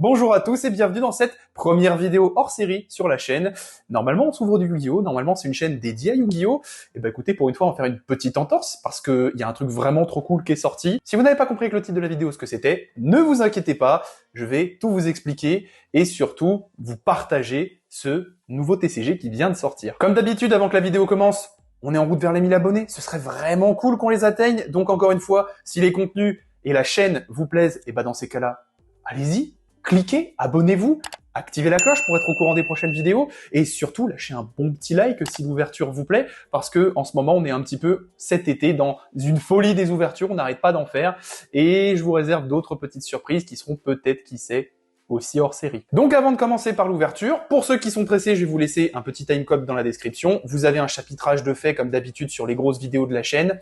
Bonjour à tous et bienvenue dans cette première vidéo hors série sur la chaîne. Normalement, on s'ouvre du Yu-Gi-Oh! Normalement, c'est une chaîne dédiée à Yu-Gi-Oh! Et bah écoutez, pour une fois, on va faire une petite entorse parce qu'il y a un truc vraiment trop cool qui est sorti. Si vous n'avez pas compris avec le titre de la vidéo ce que c'était, ne vous inquiétez pas, je vais tout vous expliquer et surtout vous partager ce nouveau TCG qui vient de sortir. Comme d'habitude, avant que la vidéo commence, on est en route vers les 1000 abonnés. Ce serait vraiment cool qu'on les atteigne. Donc encore une fois, si les contenus et la chaîne vous plaisent, et bah dans ces cas-là, allez-y. Cliquez, abonnez-vous, activez la cloche pour être au courant des prochaines vidéos et surtout lâchez un bon petit like si l'ouverture vous plaît parce que en ce moment on est un petit peu cet été dans une folie des ouvertures, on n'arrête pas d'en faire et je vous réserve d'autres petites surprises qui seront peut-être, qui sait, aussi hors série. Donc avant de commencer par l'ouverture, pour ceux qui sont pressés, je vais vous laisser un petit timecode dans la description. Vous avez un chapitrage de fait comme d'habitude sur les grosses vidéos de la chaîne.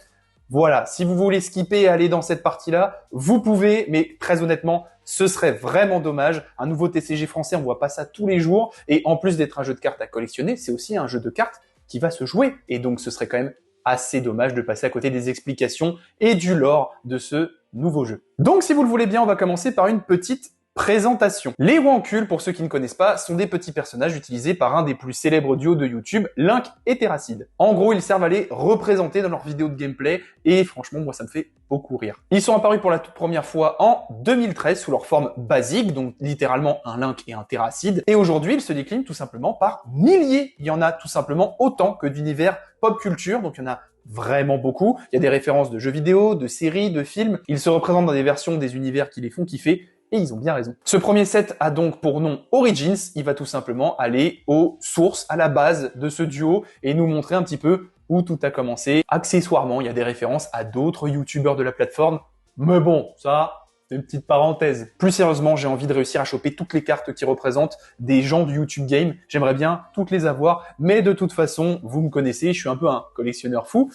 Voilà, si vous voulez skipper et aller dans cette partie-là, vous pouvez, mais très honnêtement, ce serait vraiment dommage. Un nouveau TCG français, on voit pas ça tous les jours. Et en plus d'être un jeu de cartes à collectionner, c'est aussi un jeu de cartes qui va se jouer. Et donc, ce serait quand même assez dommage de passer à côté des explications et du lore de ce nouveau jeu. Donc, si vous le voulez bien, on va commencer par une petite présentation. Les Wankuls, pour ceux qui ne connaissent pas, sont des petits personnages utilisés par un des plus célèbres duos de YouTube, Link et Terracid. En gros, ils servent à les représenter dans leurs vidéos de gameplay et franchement, moi, ça me fait beaucoup rire. Ils sont apparus pour la toute première fois en 2013 sous leur forme basique, donc littéralement un Link et un Terracid. Et aujourd'hui, ils se déclinent tout simplement par milliers. Il y en a tout simplement autant que d'univers pop culture, donc il y en a vraiment beaucoup. Il y a des références de jeux vidéo, de séries, de films. Ils se représentent dans des versions des univers qui les font kiffer. Et ils ont bien raison. Ce premier set a donc pour nom Origins. Il va tout simplement aller aux sources, à la base de ce duo et nous montrer un petit peu où tout a commencé. Accessoirement, il y a des références à d'autres youtubeurs de la plateforme. Mais bon, ça, c'est une petite parenthèse. Plus sérieusement, j'ai envie de réussir à choper toutes les cartes qui représentent des gens du YouTube Game. J'aimerais bien toutes les avoir. Mais de toute façon, vous me connaissez, je suis un peu un collectionneur fou.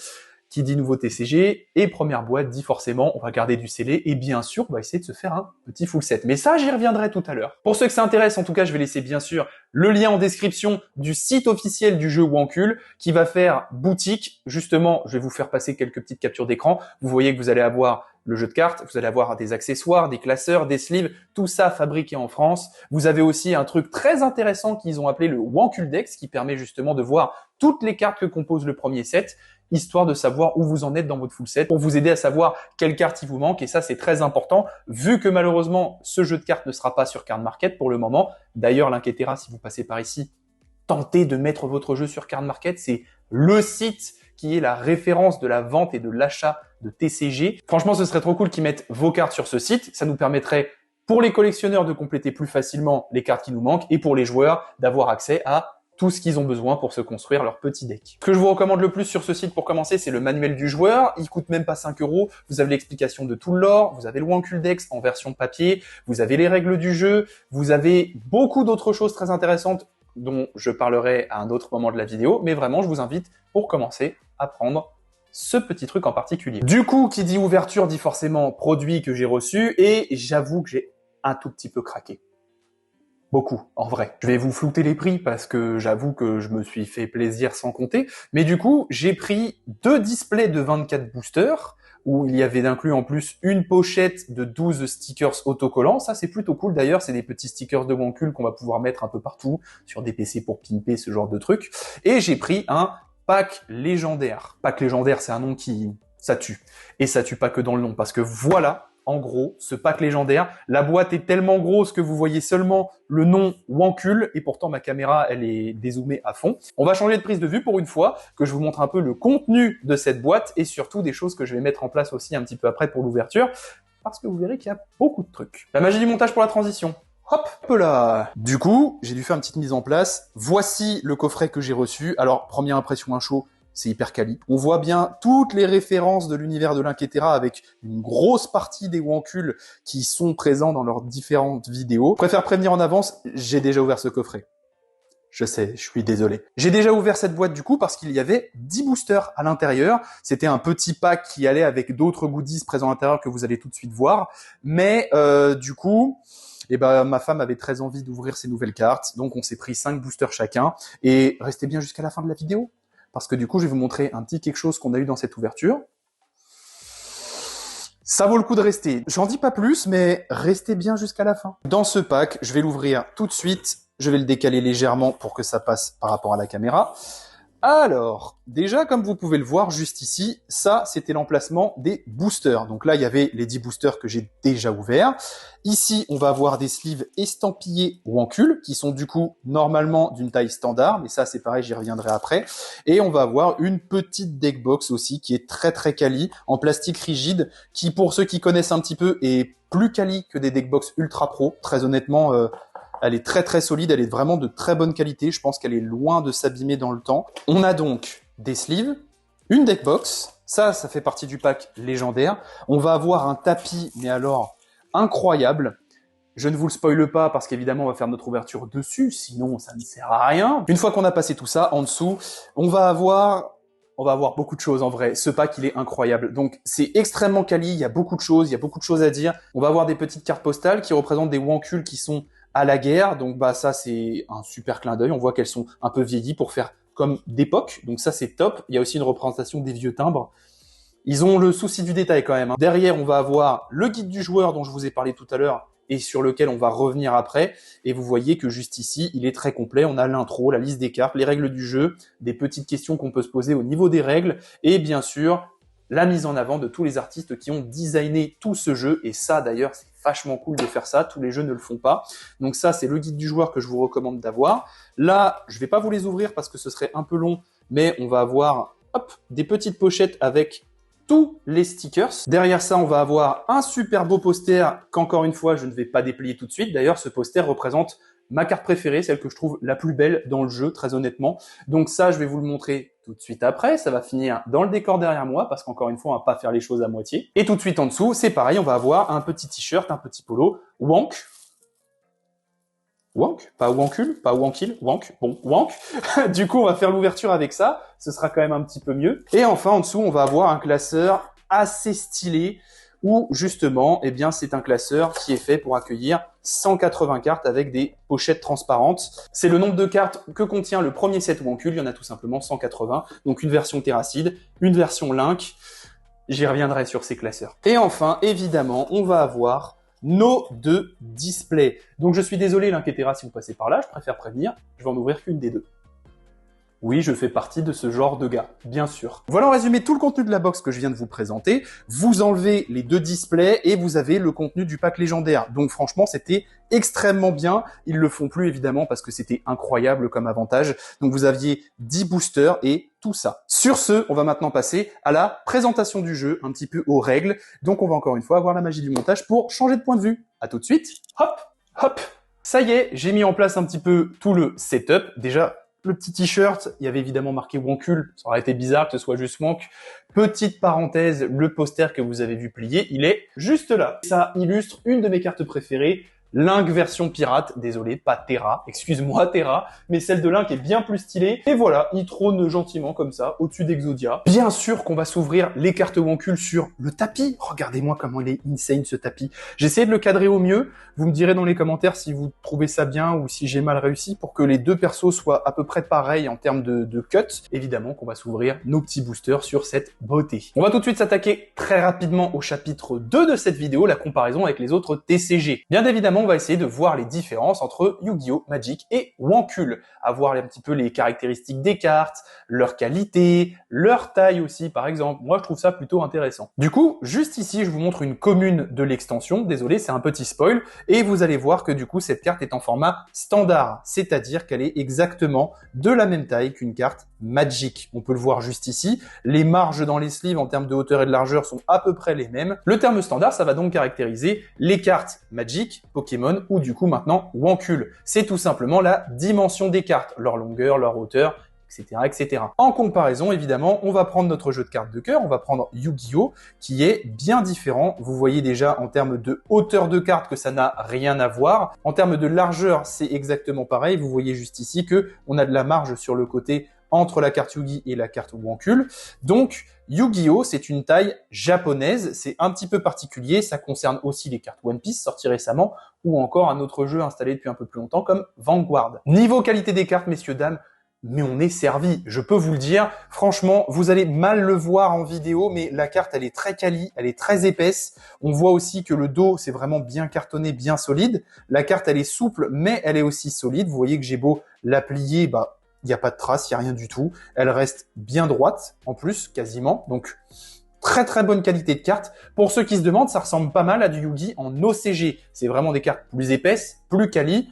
Qui dit nouveau TCG et première boîte dit forcément on va garder du scellé et bien sûr on va essayer de se faire un petit full set. Mais ça j'y reviendrai tout à l'heure. Pour ceux que ça intéresse, en tout cas je vais laisser bien sûr le lien en description du site officiel du jeu Wankul qui va faire boutique. Justement, je vais vous faire passer quelques petites captures d'écran. Vous voyez que vous allez avoir le jeu de cartes, vous allez avoir des accessoires, des classeurs, des sleeves, tout ça fabriqué en France. Vous avez aussi un truc très intéressant qu'ils ont appelé le Wankul Dex qui permet justement de voir toutes les cartes que compose le premier set, histoire de savoir où vous en êtes dans votre full set, pour vous aider à savoir quelle carte il vous manque. Et ça, c'est très important, vu que malheureusement, ce jeu de cartes ne sera pas sur Card Market pour le moment. D'ailleurs, l'Inquietera, si vous passez par ici, tentez de mettre votre jeu sur Card Market. C'est le site qui est la référence de la vente et de l'achat de TCG. Franchement, ce serait trop cool qu'ils mettent vos cartes sur ce site. Ça nous permettrait, pour les collectionneurs, de compléter plus facilement les cartes qui nous manquent et pour les joueurs, d'avoir accès à tout ce qu'ils ont besoin pour se construire leur petit deck. Ce que je vous recommande le plus sur ce site pour commencer, c'est le manuel du joueur. Il coûte même pas 5 €. Vous avez l'explication de tout le lore, vous avez le Wankul Dex en version papier, vous avez les règles du jeu, vous avez beaucoup d'autres choses très intéressantes dont je parlerai à un autre moment de la vidéo, mais vraiment, je vous invite pour commencer à prendre ce petit truc en particulier. Du coup, qui dit ouverture dit forcément produit que j'ai reçu et j'avoue que j'ai un tout petit peu craqué. Beaucoup, en vrai. Je vais vous flouter les prix parce que j'avoue que je me suis fait plaisir sans compter. Mais du coup, j'ai pris 2 displays de 24 boosters où il y avait d'inclus en plus une pochette de 12 stickers autocollants. Ça, c'est plutôt cool. D'ailleurs, c'est des petits stickers de Wankul qu'on va pouvoir mettre un peu partout sur des PC pour pimper, ce genre de trucs. Et j'ai pris un pack légendaire. Pack légendaire, c'est un nom qui... ça tue. Et ça tue pas que dans le nom parce que voilà... En gros, ce pack légendaire, la boîte est tellement grosse que vous voyez seulement le nom Wankul et pourtant ma caméra, elle est dézoomée à fond. On va changer de prise de vue pour une fois, que je vous montre un peu le contenu de cette boîte et surtout des choses que je vais mettre en place aussi un petit peu après pour l'ouverture parce que vous verrez qu'il y a beaucoup de trucs. La magie du montage pour la transition. Hop là. Du coup, j'ai dû faire une petite mise en place. Voici le coffret que j'ai reçu. Alors, première impression à chaud, c'est hyper quali. On voit bien toutes les références de l'univers de l'Inquietera avec une grosse partie des Wankul qui sont présents dans leurs différentes vidéos. Je préfère prévenir en avance, j'ai déjà ouvert ce coffret. Je sais, je suis désolé. J'ai déjà ouvert cette boîte du coup parce qu'il y avait 10 boosters à l'intérieur. C'était un petit pack qui allait avec d'autres goodies présents à l'intérieur que vous allez tout de suite voir. Mais du coup... Et ben, ma femme avait très envie d'ouvrir ces nouvelles cartes. Donc, on s'est pris 5 boosters chacun. Et restez bien jusqu'à la fin de la vidéo. Parce que du coup, je vais vous montrer un petit quelque chose qu'on a eu dans cette ouverture. Ça vaut le coup de rester. J'en dis pas plus, mais restez bien jusqu'à la fin. Dans ce pack, je vais l'ouvrir tout de suite. Je vais le décaler légèrement pour que ça passe par rapport à la caméra. Alors, déjà, comme vous pouvez le voir juste ici, ça, c'était l'emplacement des boosters. Donc là, il y avait les 10 boosters que j'ai déjà ouverts. Ici, on va avoir des sleeves estampillés Wankel, qui sont du coup normalement d'une taille standard, mais ça, c'est pareil, j'y reviendrai après. Et on va avoir une petite deckbox aussi, qui est très très quali, en plastique rigide, qui, pour ceux qui connaissent un petit peu, est plus quali que des deckbox ultra pro. Très honnêtement, elle est très très solide, elle est vraiment de très bonne qualité. Je pense qu'elle est loin de s'abîmer dans le temps. On a donc des sleeves, une deckbox. Ça fait partie du pack légendaire. On va avoir un tapis, mais alors incroyable. Je ne vous le spoile pas parce qu'évidemment on va faire notre ouverture dessus, sinon ça ne sert à rien. Une fois qu'on a passé tout ça, en dessous, on va avoir beaucoup de choses en vrai. Ce pack, il est incroyable. Donc, c'est extrêmement quali, il y a beaucoup de choses, à dire. On va avoir des petites cartes postales qui représentent des Wankel qui sont à la guerre. Donc, bah, ça, c'est un super clin d'œil. On voit qu'elles sont un peu vieillies pour faire comme d'époque. Donc, ça, c'est top. Il y a aussi une représentation des vieux timbres. Ils ont le souci du détail quand même. Derrière, on va avoir le guide du joueur dont je vous ai parlé tout à l'heure et sur lequel on va revenir après. Et vous voyez que juste ici, il est très complet. On a l'intro, la liste des cartes, les règles du jeu, des petites questions qu'on peut se poser au niveau des règles et bien sûr, la mise en avant de tous les artistes qui ont designé tout ce jeu. Et ça, d'ailleurs, c'est vachement cool de faire ça. Tous les jeux ne le font pas. Donc ça, c'est le guide du joueur que je vous recommande d'avoir. Là, je vais pas vous les ouvrir parce que ce serait un peu long, mais on va avoir des petites pochettes avec tous les stickers. Derrière ça, on va avoir un super beau poster qu'encore une fois, je ne vais pas déplier tout de suite. D'ailleurs, ce poster représente ma carte préférée, celle que je trouve la plus belle dans le jeu, très honnêtement. Donc ça, je vais vous le montrer tout de suite après. Ça va finir dans le décor derrière moi, parce qu'encore une fois, on va pas faire les choses à moitié. Et tout de suite en dessous, c'est pareil, on va avoir un petit t-shirt, un petit polo, Wank. Wank, pas Wankel, pas Wankil, Wank, bon, Wank. Du coup, on va faire l'ouverture avec ça, ce sera quand même un petit peu mieux. Et enfin, en dessous, on va avoir un classeur assez stylé, où justement, eh bien, c'est un classeur qui est fait pour accueillir 180 cartes avec des pochettes transparentes. C'est le nombre de cartes que contient le premier set Wankel, il y en a tout simplement 180, donc une version Terracide, une version Link, j'y reviendrai sur ces classeurs. Et enfin, évidemment, on va avoir nos deux displays. Donc je suis désolé l'Inquetera si vous passez par là, je préfère prévenir, je vais en ouvrir qu'une des deux. Oui, je fais partie de ce genre de gars, bien sûr. Voilà en résumé tout le contenu de la box que je viens de vous présenter. Vous enlevez les deux displays et vous avez le contenu du pack légendaire. Donc franchement, c'était extrêmement bien. Ils le font plus évidemment parce que c'était incroyable comme avantage. Donc vous aviez 10 boosters et tout ça. Sur ce, on va maintenant passer à la présentation du jeu, un petit peu aux règles. Donc on va encore une fois avoir la magie du montage pour changer de point de vue. À tout de suite. Hop, hop. Ça y est, j'ai mis en place un petit peu tout le setup. Déjà, le petit t-shirt, il y avait évidemment marqué Wankel, ça aurait été bizarre que ce soit juste Wank. Petite parenthèse, le poster que vous avez vu plier, il est juste là. Ça illustre une de mes cartes préférées, Link version pirate, désolé, pas Terra, excuse-moi Terra, mais celle de Link est bien plus stylée. Et voilà, il trône gentiment comme ça, au-dessus d'Exodia. Bien sûr qu'on va s'ouvrir les cartes Wankel sur le tapis. Regardez-moi comment il est insane ce tapis. J'ai essayé de le cadrer au mieux. Vous me direz dans les commentaires si vous trouvez ça bien ou si j'ai mal réussi pour que les deux persos soient à peu près pareils en termes de cut. Évidemment qu'on va s'ouvrir nos petits boosters sur cette beauté. On va tout de suite s'attaquer très rapidement au chapitre 2 de cette vidéo, la comparaison avec les autres TCG. Bien évidemment, on va essayer de voir les différences entre Yu-Gi-Oh, Magic et Wankel, à voir un petit peu les caractéristiques des cartes, leur qualité, leur taille aussi par exemple. Moi je trouve ça plutôt intéressant. Du coup, juste ici, je vous montre une commune de l'extension. Désolé, c'est un petit spoil. Et vous allez voir que du coup, cette carte est en format standard, c'est-à-dire qu'elle est exactement de la même taille qu'une carte Magic. On peut le voir juste ici. Les marges dans les sleeves en termes de hauteur et de largeur sont à peu près les mêmes. Le terme standard, ça va donc caractériser les cartes Magic, Pokémon ou du coup maintenant Wankel. C'est tout simplement la dimension des cartes, leur longueur, leur hauteur, etc., etc. En comparaison, évidemment, on va prendre notre jeu de cartes de cœur, on va prendre Yu-Gi-Oh, qui est bien différent. Vous voyez déjà en termes de hauteur de carte que ça n'a rien à voir. En termes de largeur, c'est exactement pareil. Vous voyez juste ici que on a de la marge sur le côté entre la carte Yu-Gi et la carte Wankel. Donc, Yu-Gi-Oh, c'est une taille japonaise, c'est un petit peu particulier, ça concerne aussi les cartes One Piece sorties récemment, ou encore un autre jeu installé depuis un peu plus longtemps comme Vanguard. Niveau qualité des cartes, messieurs, dames, mais on est servi. Je peux vous le dire. Franchement, vous allez mal le voir en vidéo, mais la carte, elle est très quali, elle est très épaisse. On voit aussi que le dos, c'est vraiment bien cartonné, bien solide. La carte, elle est souple, mais elle est aussi solide. Vous voyez que j'ai beau la plier, bah, il n'y a pas de trace, il n'y a rien du tout. Elle reste bien droite, en plus, quasiment. Donc, très très bonne qualité de carte. Pour ceux qui se demandent, ça ressemble pas mal à du Yu-Gi en OCG. C'est vraiment des cartes plus épaisses, plus quali.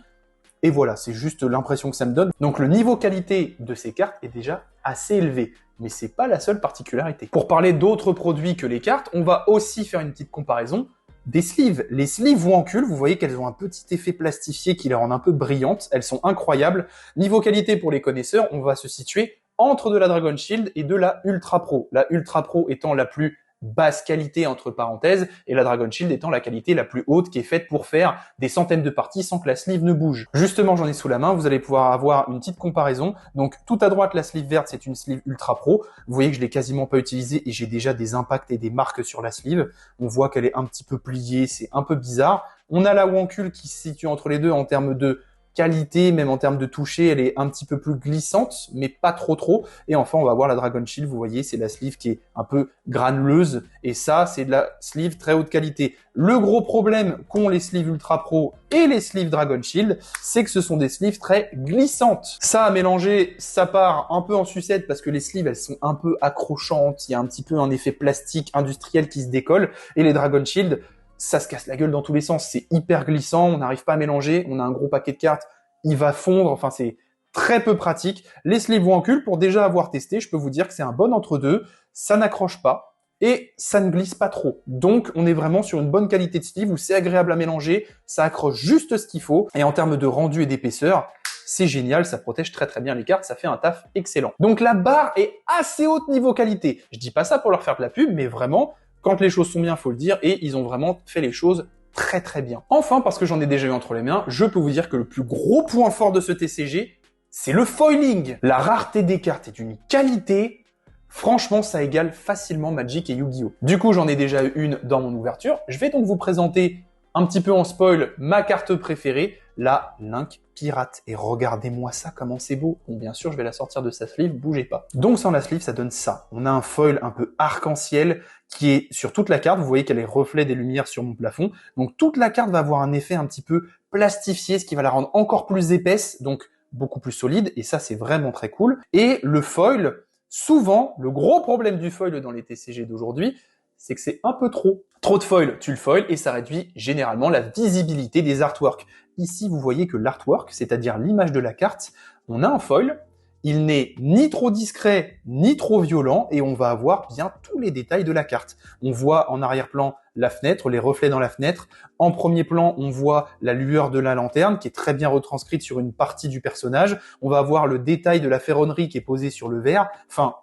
Et voilà, c'est juste l'impression que ça me donne. Donc le niveau qualité de ces cartes est déjà assez élevé. Mais c'est pas la seule particularité. Pour parler d'autres produits que les cartes, on va aussi faire une petite comparaison des sleeves. Les sleeves Wankel, vous voyez qu'elles ont un petit effet plastifié qui les rend un peu brillantes. Elles sont incroyables. Niveau qualité pour les connaisseurs, on va se situer entre de la Dragon Shield et de la Ultra Pro. La Ultra Pro étant la plus basse qualité entre parenthèses et la Dragon Shield étant la qualité la plus haute qui est faite pour faire des centaines de parties sans que la sleeve ne bouge. Justement, j'en ai sous la main, vous allez pouvoir avoir une petite comparaison. Donc tout à droite, la sleeve verte, c'est une sleeve Ultra Pro. Vous voyez que je l'ai quasiment pas utilisée et j'ai déjà des impacts et des marques sur la sleeve. On voit qu'elle est un petit peu pliée, c'est un peu bizarre. On a la Wankel qui se situe entre les deux en termes de qualité, même en termes de toucher, elle est un petit peu plus glissante, mais pas trop. Et enfin, on va voir la Dragon Shield, vous voyez, c'est la sleeve qui est un peu granuleuse, et ça, c'est de la sleeve très haute qualité. Le gros problème qu'ont les sleeves Ultra Pro et les sleeves Dragon Shield, c'est que ce sont des sleeves très glissantes. Ça, à mélanger, ça part un peu en sucette, parce que les sleeves, elles sont un peu accrochantes, il y a un petit peu un effet plastique industriel qui se décolle, et les Dragon Shield, ça se casse la gueule dans tous les sens, c'est hyper glissant, on n'arrive pas à mélanger, on a un gros paquet de cartes, il va fondre, enfin c'est très peu pratique. Les sleeves Wankel, pour déjà avoir testé, je peux vous dire que c'est un bon entre-deux, ça n'accroche pas et ça ne glisse pas trop. Donc on est vraiment sur une bonne qualité de sleeve où c'est agréable à mélanger, ça accroche juste ce qu'il faut, et en termes de rendu et d'épaisseur, c'est génial, ça protège très très bien les cartes, ça fait un taf excellent. Donc la barre est assez haute niveau qualité. Je dis pas ça pour leur faire de la pub, mais vraiment, quand les choses sont bien, faut le dire, et ils ont vraiment fait les choses très très bien. Enfin, parce que j'en ai déjà eu entre les mains, je peux vous dire que le plus gros point fort de ce TCG, c'est le foiling. La rareté des cartes est d'une qualité, franchement, ça égale facilement Magic et Yu-Gi-Oh! Du coup, j'en ai déjà eu une dans mon ouverture. Je vais donc vous présenter un petit peu en spoil ma carte préférée, la Link Pirate. Et regardez-moi ça, comment c'est beau. Bon, bien sûr, je vais la sortir de sa sleeve, bougez pas. Donc sans la sleeve, ça donne ça. On a un foil un peu arc-en-ciel qui est sur toute la carte. Vous voyez qu'elle est reflet des lumières sur mon plafond. Donc toute la carte va avoir un effet un petit peu plastifié, ce qui va la rendre encore plus épaisse, donc beaucoup plus solide. Et ça, c'est vraiment très cool. Et le foil, souvent, le gros problème du foil dans les TCG d'aujourd'hui, c'est que c'est un peu trop. Trop de foil, tu le foil et ça réduit généralement la visibilité des artworks. Ici, vous voyez que l'artwork, c'est-à-dire l'image de la carte, on a un foil, il n'est ni trop discret, ni trop violent, et on va avoir bien tous les détails de la carte. On voit en arrière-plan la fenêtre, les reflets dans la fenêtre. En premier plan, on voit la lueur de la lanterne, qui est très bien retranscrite sur une partie du personnage. On va avoir le détail de la ferronnerie qui est posée sur le verre. Enfin,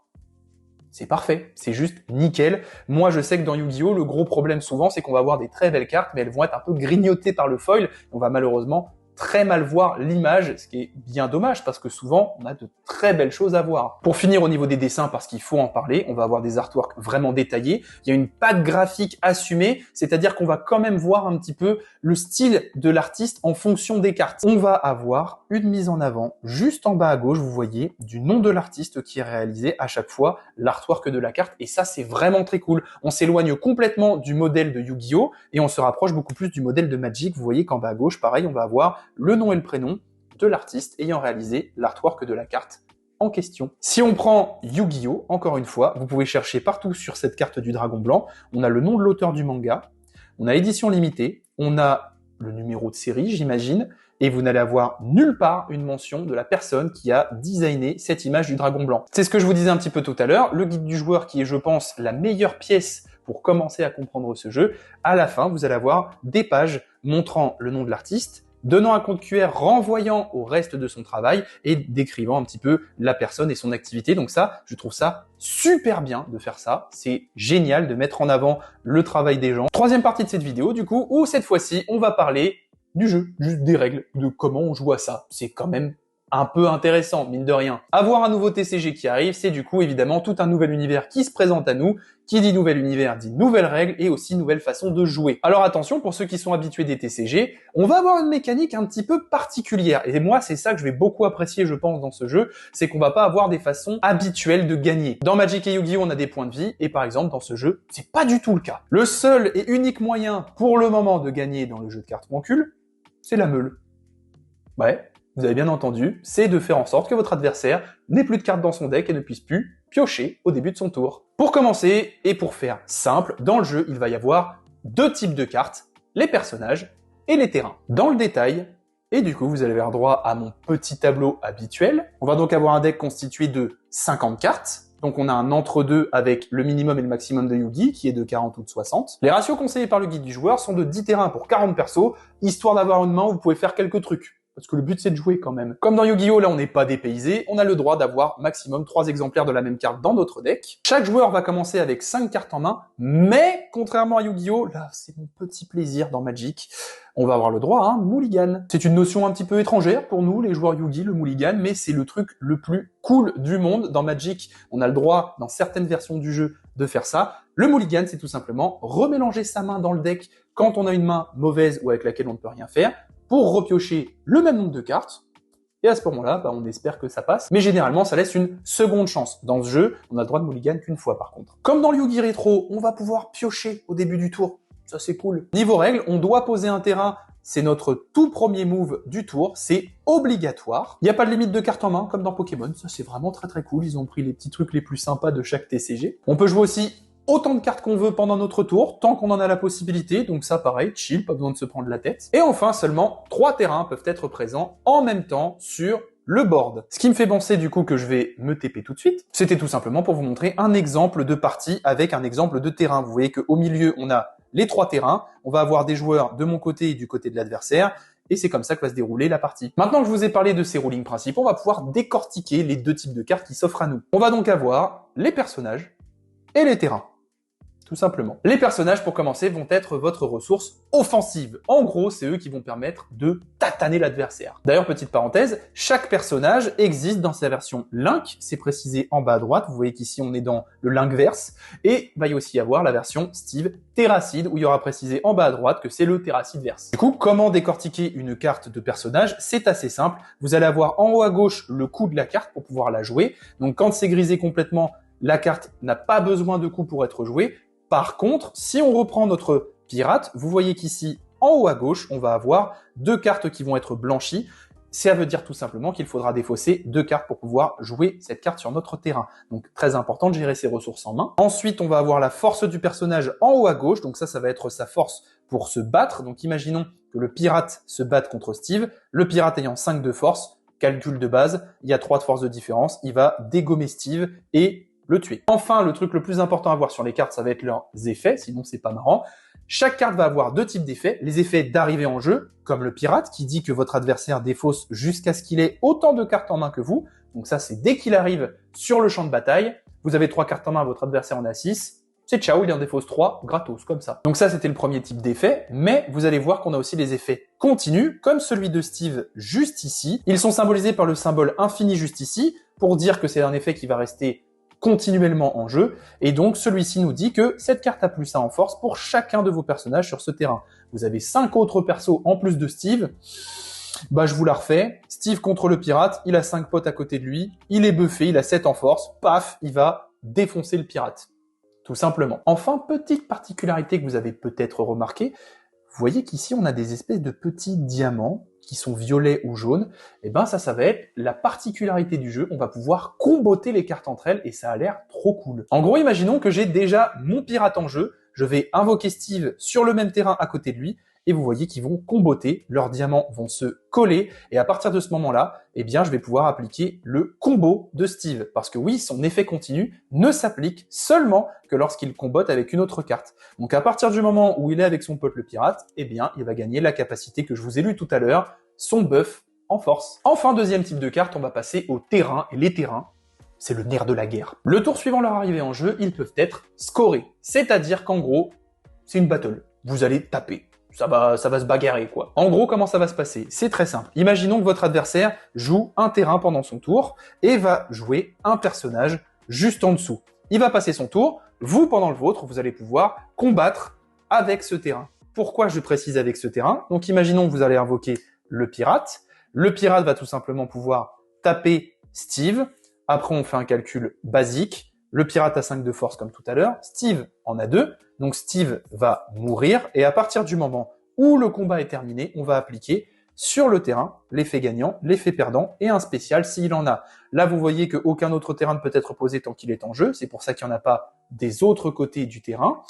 c'est parfait, c'est juste nickel. Moi, je sais que dans Yu-Gi-Oh, le gros problème souvent, c'est qu'on va avoir des très belles cartes, mais elles vont être un peu grignotées par le foil. On va malheureusement très mal voir l'image, ce qui est bien dommage parce que souvent on a de très belles choses à voir. Pour finir au niveau des dessins, parce qu'il faut en parler, on va avoir des artworks vraiment détaillés. Il y a une patte graphique assumée, c'est-à-dire qu'on va quand même voir un petit peu le style de l'artiste en fonction des cartes. On va avoir une mise en avant juste en bas à gauche, vous voyez, du nom de l'artiste qui est réalisé à chaque fois l'artwork de la carte, et ça c'est vraiment très cool. On s'éloigne complètement du modèle de Yu-Gi-Oh et on se rapproche beaucoup plus du modèle de Magic. Vous voyez qu'en bas à gauche, pareil, on va avoir le nom et le prénom de l'artiste ayant réalisé l'artwork de la carte en question. Si on prend Yu-Gi-Oh, encore une fois, vous pouvez chercher partout sur cette carte du dragon blanc. On a le nom de l'auteur du manga, on a édition limitée, on a le numéro de série, j'imagine, et vous n'allez avoir nulle part une mention de la personne qui a designé cette image du dragon blanc. C'est ce que je vous disais un petit peu tout à l'heure, le guide du joueur qui est, je pense, la meilleure pièce pour commencer à comprendre ce jeu. À la fin, vous allez avoir des pages montrant le nom de l'artiste, donnant un code QR renvoyant au reste de son travail et décrivant un petit peu la personne et son activité. Donc ça, je trouve ça super bien de faire ça. C'est génial de mettre en avant le travail des gens. Troisième partie de cette vidéo, du coup, où cette fois-ci, on va parler du jeu, juste des règles, de comment on joue à ça. C'est quand même un peu intéressant, mine de rien. Avoir un nouveau TCG qui arrive, c'est du coup évidemment tout un nouvel univers qui se présente à nous. Qui dit nouvel univers dit nouvelles règles et aussi nouvelles façons de jouer. Alors attention, pour ceux qui sont habitués des TCG, on va avoir une mécanique un petit peu particulière. Et moi, c'est ça que je vais beaucoup apprécier, je pense, dans ce jeu, c'est qu'on va pas avoir des façons habituelles de gagner. Dans Magic et Yu-Gi-Oh, on a des points de vie, et par exemple, dans ce jeu, c'est pas du tout le cas. Le seul et unique moyen, pour le moment, de gagner dans le jeu de cartes Moncule, c'est la meule. Ouais, vous avez bien entendu, c'est de faire en sorte que votre adversaire n'ait plus de cartes dans son deck et ne puisse plus piocher au début de son tour. Pour commencer, et pour faire simple, dans le jeu, il va y avoir deux types de cartes, les personnages et les terrains. Dans le détail, et du coup, vous allez avoir droit à mon petit tableau habituel. On va donc avoir un deck constitué de 50 cartes. Donc on a un entre-deux avec le minimum et le maximum de Yugi, qui est de 40 ou de 60. Les ratios conseillés par le guide du joueur sont de 10 terrains pour 40 persos, histoire d'avoir une main où vous pouvez faire quelques trucs. Parce que le but c'est de jouer quand même. Comme dans Yu-Gi-Oh, là on n'est pas dépaysé, on a le droit d'avoir maximum 3 exemplaires de la même carte dans notre deck. Chaque joueur va commencer avec 5 cartes en main, mais contrairement à Yu-Gi-Oh, là c'est mon petit plaisir dans Magic, on va avoir le droit à un mulligan. C'est une notion un petit peu étrangère pour nous, les joueurs Yu-Gi, le mulligan, mais c'est le truc le plus cool du monde. Dans Magic, on a le droit, dans certaines versions du jeu, de faire ça. Le mulligan, c'est tout simplement remélanger sa main dans le deck quand on a une main mauvaise ou avec laquelle on ne peut rien faire, pour repiocher le même nombre de cartes, et à ce moment-là, on espère que ça passe, mais généralement ça laisse une seconde chance. Dans ce jeu, on a le droit de mulligan qu'une fois par contre. Comme dans le Yu-Gi Rétro, on va pouvoir piocher au début du tour, ça c'est cool. Niveau règles, on doit poser un terrain, c'est notre tout premier move du tour, c'est obligatoire. Il n'y a pas de limite de cartes en main, comme dans Pokémon, ça c'est vraiment très très cool, ils ont pris les petits trucs les plus sympas de chaque TCG. On peut jouer aussi autant de cartes qu'on veut pendant notre tour, tant qu'on en a la possibilité, donc ça pareil, chill, pas besoin de se prendre la tête. Et enfin, seulement 3 terrains peuvent être présents en même temps sur le board. Ce qui me fait penser du coup que je vais me TP tout de suite, c'était tout simplement pour vous montrer un exemple de partie avec un exemple de terrain. Vous voyez qu'au milieu, on a les 3 terrains, on va avoir des joueurs de mon côté et du côté de l'adversaire, et c'est comme ça que va se dérouler la partie. Maintenant que je vous ai parlé de ces rulings principaux, on va pouvoir décortiquer les deux types de cartes qui s'offrent à nous. On va donc avoir les personnages et les terrains. Tout simplement. Les personnages, pour commencer, vont être votre ressource offensive. En gros, c'est eux qui vont permettre de tataner l'adversaire. D'ailleurs, petite parenthèse, chaque personnage existe dans sa version Link, c'est précisé en bas à droite, vous voyez qu'ici on est dans le Linkverse, et il va y aussi avoir la version Steve Terracid, où il y aura précisé en bas à droite que c'est le Terracidverse. Du coup, comment décortiquer une carte de personnage? C'est assez simple, vous allez avoir en haut à gauche le coût de la carte pour pouvoir la jouer, donc quand c'est grisé complètement, la carte n'a pas besoin de coût pour être jouée. Par contre, si on reprend notre pirate, vous voyez qu'ici, en haut à gauche, on va avoir 2 cartes qui vont être blanchies. Ça veut dire tout simplement qu'il faudra défausser 2 cartes pour pouvoir jouer cette carte sur notre terrain. Donc très important de gérer ses ressources en main. Ensuite, on va avoir la force du personnage en haut à gauche. Donc ça va être sa force pour se battre. Donc imaginons que le pirate se batte contre Steve. Le pirate ayant 5 de force, calcul de base, il y a 3 de force de différence. Il va dégommer Steve et le tuer. Enfin, le truc le plus important à voir sur les cartes, ça va être leurs effets, sinon c'est pas marrant. Chaque carte va avoir 2 types d'effets. Les effets d'arrivée en jeu, comme le pirate, qui dit que votre adversaire défausse jusqu'à ce qu'il ait autant de cartes en main que vous. Donc ça, c'est dès qu'il arrive sur le champ de bataille. Vous avez 3 cartes en main, votre adversaire en a 6. C'est ciao, il en défausse 3, gratos, comme ça. Donc ça, c'était le premier type d'effet, mais vous allez voir qu'on a aussi les effets continus, comme celui de Steve juste ici. Ils sont symbolisés par le symbole infini juste ici, pour dire que c'est un effet qui va rester continuellement en jeu, et donc celui-ci nous dit que cette carte a +1 en force pour chacun de vos personnages sur ce terrain. Vous avez 5 autres persos en plus de Steve, je vous la refais, Steve contre le pirate, il a 5 potes à côté de lui, il est buffé, il a 7 en force, paf, il va défoncer le pirate, tout simplement. Enfin, petite particularité que vous avez peut-être remarqué, vous voyez qu'ici on a des espèces de petits diamants qui sont violets ou jaunes, et ça va être la particularité du jeu, on va pouvoir comboter les cartes entre elles, et ça a l'air trop cool. En gros, imaginons que j'ai déjà mon pirate en jeu, je vais invoquer Steve sur le même terrain à côté de lui, et vous voyez qu'ils vont comboter, leurs diamants vont se coller, et à partir de ce moment-là, je vais pouvoir appliquer le combo de Steve. Parce que oui, son effet continu ne s'applique seulement que lorsqu'il combote avec une autre carte. Donc à partir du moment où il est avec son pote le pirate, il va gagner la capacité que je vous ai lue tout à l'heure, son buff en force. Enfin, deuxième type de carte, on va passer au terrain, et les terrains, c'est le nerf de la guerre. Le tour suivant leur arrivée en jeu, ils peuvent être scorés. C'est-à-dire qu'en gros, c'est une battle. Vous allez taper. ça va se bagarrer, quoi. En gros, comment ça va se passer? C'est très simple. Imaginons que votre adversaire joue un terrain pendant son tour et va jouer un personnage juste en dessous. Il va passer son tour. Vous, pendant le vôtre, vous allez pouvoir combattre avec ce terrain. Pourquoi je précise avec ce terrain? Donc, imaginons que vous allez invoquer le pirate. Le pirate va tout simplement pouvoir taper Steve. Après, on fait un calcul basique. Le pirate a 5 de force comme tout à l'heure. Steve en a 2. Donc, Steve va mourir. Et à partir du moment où le combat est terminé, on va appliquer sur le terrain l'effet gagnant, l'effet perdant et un spécial s'il en a. Là, vous voyez qu'aucun autre terrain ne peut être posé tant qu'il est en jeu. C'est pour ça qu'il n'y en a pas des autres côtés du terrain.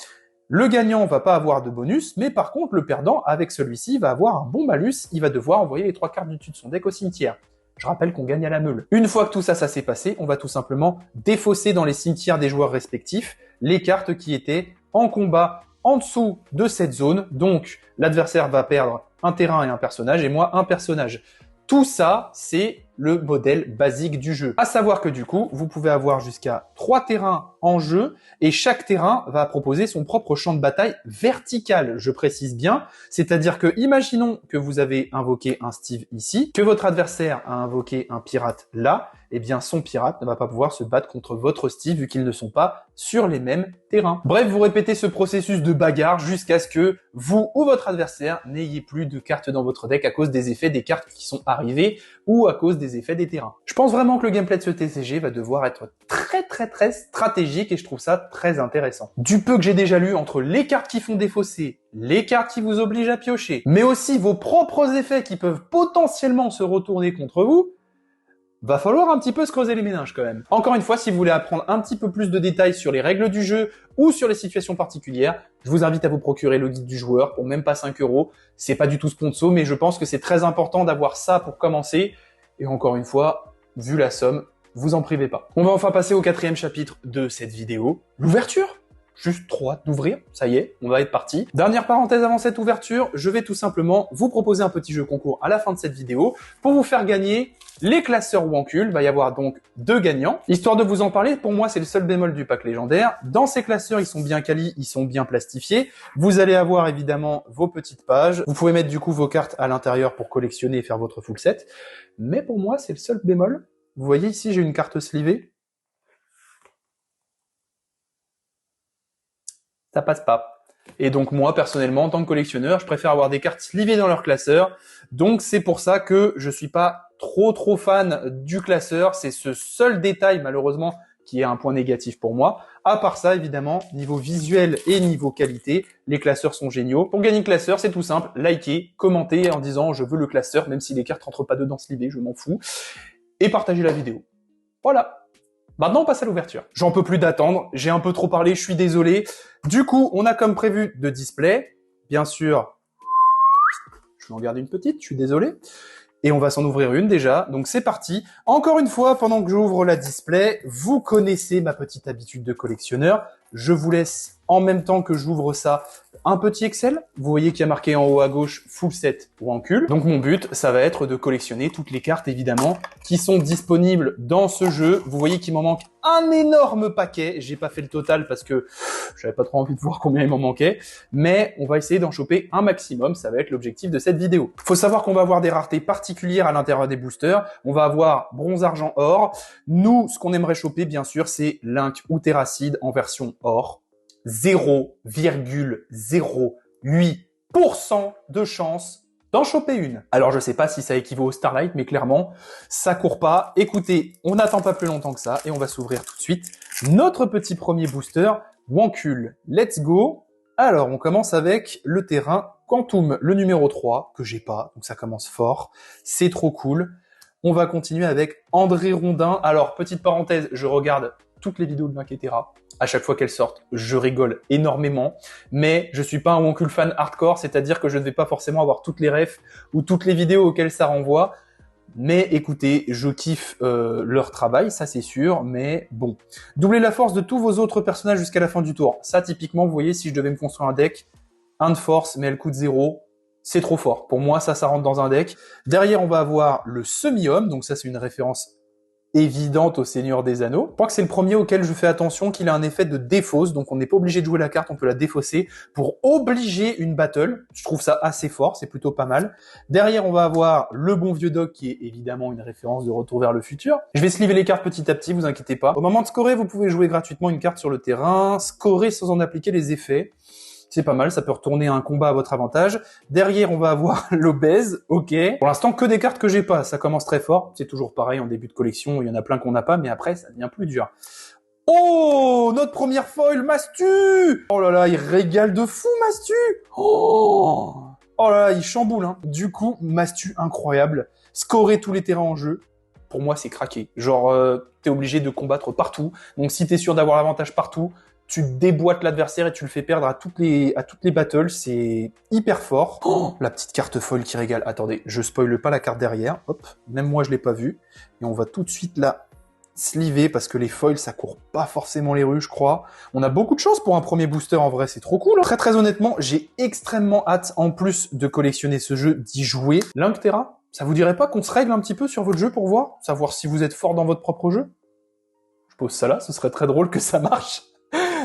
Le gagnant va pas avoir de bonus, mais par contre, le perdant, avec celui-ci, va avoir un bon malus. Il va devoir envoyer les 3 cartes du dessus de son deck au cimetière. Je rappelle qu'on gagne à la meule. Une fois que tout ça s'est passé, on va tout simplement défausser dans les cimetières des joueurs respectifs les cartes qui étaient en combat en dessous de cette zone. Donc, l'adversaire va perdre un terrain et un personnage, et moi, un personnage. Tout ça, c'est le modèle basique du jeu. À savoir que du coup, vous pouvez avoir jusqu'à 3 terrains en jeu et chaque terrain va proposer son propre champ de bataille vertical, je précise bien. C'est-à-dire que, imaginons que vous avez invoqué un Steve ici, que votre adversaire a invoqué un pirate là, eh bien son pirate ne va pas pouvoir se battre contre votre Steve vu qu'ils ne sont pas sur les mêmes terrains. Bref, vous répétez ce processus de bagarre jusqu'à ce que vous ou votre adversaire n'ayez plus de cartes dans votre deck à cause des effets des cartes qui sont arrivées ou à cause des effets des terrains. Je pense vraiment que le gameplay de ce TCG va devoir être très stratégique et je trouve ça très intéressant. Du peu que j'ai déjà lu entre les cartes qui font défausser, les cartes qui vous obligent à piocher, mais aussi vos propres effets qui peuvent potentiellement se retourner contre vous, va falloir un petit peu se creuser les méninges quand même. Encore une fois, si vous voulez apprendre un petit peu plus de détails sur les règles du jeu ou sur les situations particulières, je vous invite à vous procurer le guide du joueur pour même pas 5 €. C'est pas du tout sponsor, mais je pense que c'est très important d'avoir ça pour commencer. Et encore une fois, vu la somme, vous en privez pas. On va enfin passer au 4e chapitre de cette vidéo, l'ouverture. Juste trop hâte d'ouvrir, ça y est, on va être parti. Dernière parenthèse avant cette ouverture, je vais tout simplement vous proposer un petit jeu concours à la fin de cette vidéo pour vous faire gagner les classeurs Wankul. Il va y avoir donc 2 gagnants. Histoire de vous en parler, pour moi c'est le seul bémol du pack légendaire. Dans ces classeurs, ils sont bien quali, ils sont bien plastifiés. Vous allez avoir évidemment vos petites pages. Vous pouvez mettre du coup vos cartes à l'intérieur pour collectionner et faire votre full set. Mais pour moi, c'est le seul bémol. Vous voyez ici, j'ai une carte slivée. Ça passe pas. Et donc moi, personnellement, en tant que collectionneur, je préfère avoir des cartes slivées dans leur classeur. Donc c'est pour ça que je suis pas trop fan du classeur. C'est ce seul détail, malheureusement, qui est un point négatif pour moi. À part ça, évidemment, niveau visuel et niveau qualité, les classeurs sont géniaux. Pour gagner le classeur, c'est tout simple. Likez, commentez en disant « je veux le classeur », même si les cartes rentrent pas dedans slivées, je m'en fous. Et partagez la vidéo. Voilà. Maintenant, on passe à l'ouverture. J'en peux plus d'attendre, j'ai un peu trop parlé, je suis désolé. Du coup, on a comme prévu de display, bien sûr, je vais en garder une petite, je suis désolé. Et on va s'en ouvrir une déjà, donc c'est parti. Encore une fois, pendant que j'ouvre la display, vous connaissez ma petite habitude de collectionneur. Je vous laisse, en même temps que j'ouvre ça, un petit Excel. Vous voyez qu'il y a marqué en haut à gauche full set Wankul. Donc mon but, ça va être de collectionner toutes les cartes évidemment qui sont disponibles dans ce jeu. Vous voyez qu'il m'en manque un énorme paquet. J'ai pas fait le total parce que j'avais pas trop envie de voir combien il m'en manquait. Mais on va essayer d'en choper un maximum. Ça va être l'objectif de cette vidéo. Faut savoir qu'on va avoir des raretés particulières à l'intérieur des boosters. On va avoir bronze, argent, or. Nous, ce qu'on aimerait choper, bien sûr, c'est Link ou Terracid en version or. 0,08% de chance d'en choper une. Alors je sais pas si ça équivaut au Starlight, mais clairement, ça court pas. Écoutez, on n'attend pas plus longtemps que ça et on va s'ouvrir tout de suite notre petit premier booster, Wankul. Let's go. Alors, on commence avec le terrain Quantum, le numéro 3, que j'ai pas, donc ça commence fort. C'est trop cool. On va continuer avec André Rondin. Alors, petite parenthèse, je regarde toutes les vidéos de Link et Terra. À chaque fois qu'elles sortent, je rigole énormément, mais je suis pas un Wankul fan hardcore, c'est-à-dire que je ne vais pas forcément avoir toutes les refs ou toutes les vidéos auxquelles ça renvoie. Mais écoutez, je kiffe leur travail, ça c'est sûr, mais bon. Doublez la force de tous vos autres personnages jusqu'à la fin du tour. Ça, typiquement, vous voyez, si je devais me construire un deck, 1 de force, mais elle coûte 0, c'est trop fort. Pour moi, ça rentre dans un deck. Derrière, on va avoir le semi-homme, donc ça c'est une référence évidente au Seigneur des Anneaux. Je crois que c'est le premier auquel je fais attention qu'il a un effet de défausse, donc on n'est pas obligé de jouer la carte, on peut la défausser pour obliger une battle. Je trouve ça assez fort, c'est plutôt pas mal. Derrière, on va avoir le bon vieux Doc qui est évidemment une référence de Retour vers le futur. Je vais sliver les cartes petit à petit, vous inquiétez pas. Au moment de scorer, vous pouvez jouer gratuitement une carte sur le terrain, scorer sans en appliquer les effets. C'est pas mal, ça peut retourner un combat à votre avantage. Derrière, on va avoir l'obèse, ok. Pour l'instant, que des cartes que j'ai pas, ça commence très fort. C'est toujours pareil en début de collection, il y en a plein qu'on n'a pas, mais après, ça devient plus dur. Oh, notre première foil, Mastu! Oh là là, il régale de fou, Mastu! Oh là là, il chamboule, hein. Du coup, Mastu, incroyable. Scorer tous les terrains en jeu, pour moi, c'est craqué. Genre, t'es obligé de combattre partout. Donc, si t'es sûr d'avoir l'avantage partout, tu déboîtes l'adversaire et tu le fais perdre à toutes les battles, c'est hyper fort. Oh, la petite carte foil qui régale. Attendez, je spoile pas la carte derrière. Hop, même moi je l'ai pas vue. Et on va tout de suite la sliver parce que les foils ça court pas forcément les rues, je crois. On a beaucoup de chance pour un premier booster en vrai, c'est trop cool. Très très honnêtement, j'ai extrêmement hâte en plus de collectionner ce jeu, d'y jouer. Link Terra, ça vous dirait pas qu'on se règle un petit peu sur votre jeu pour voir, savoir si vous êtes fort dans votre propre jeu? Je pose ça là, ce serait très drôle que ça marche.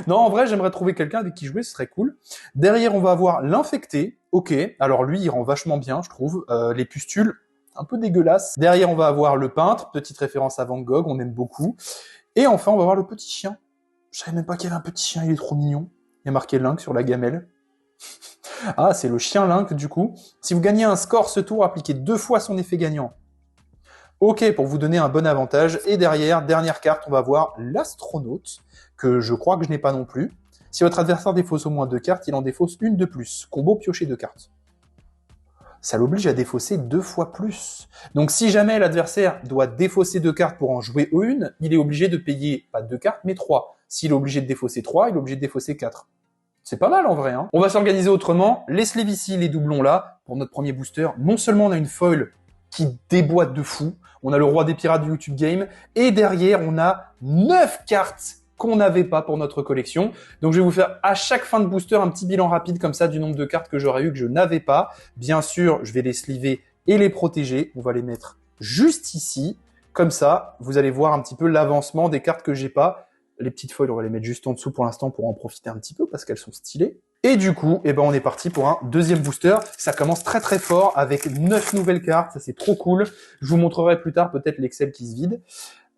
Non, en vrai, j'aimerais trouver quelqu'un avec qui jouer, ce serait cool. Derrière, on va avoir l'infecté. Ok, alors lui, il rend vachement bien, je trouve. Les pustules, un peu dégueulasses. Derrière, on va avoir le peintre, petite référence à Van Gogh, on aime beaucoup. Et enfin, on va avoir le petit chien. Je savais même pas qu'il y avait un petit chien, il est trop mignon. Il y a marqué Link sur la gamelle. Ah, c'est le chien Link, du coup. Si vous gagnez un score ce tour, appliquez 2 fois son effet gagnant. Ok, pour vous donner un bon avantage. Et derrière, dernière carte, on va voir l'astronaute, que je crois que je n'ai pas non plus. Si votre adversaire défausse au moins 2 cartes, il en défausse une de plus. Combo piocher 2 cartes. Ça l'oblige à défausser 2 fois plus. Donc si jamais l'adversaire doit défausser 2 cartes pour en jouer une, il est obligé de payer pas 2 cartes, mais 3. S'il est obligé de défausser 3, il est obligé de défausser 4. C'est pas mal en vrai, hein. On va s'organiser autrement. Les sleeves ici, les doublons là, pour notre premier booster. Non seulement on a une foil qui déboîte de fou, on a le roi des pirates du YouTube Game, et derrière on a 9 cartes qu'on n'avait pas pour notre collection. Donc je vais vous faire à chaque fin de booster un petit bilan rapide comme ça du nombre de cartes que j'aurais eu que je n'avais pas. Bien sûr, je vais les sliver et les protéger. On va les mettre juste ici. Comme ça, vous allez voir un petit peu l'avancement des cartes que j'ai pas. Les petites foils, on va les mettre juste en dessous pour l'instant pour en profiter un petit peu parce qu'elles sont stylées. Et du coup, eh ben, on est parti pour un deuxième booster. Ça commence très très fort avec 9 nouvelles cartes. Ça, c'est trop cool. Je vous montrerai plus tard peut-être l'Excel qui se vide.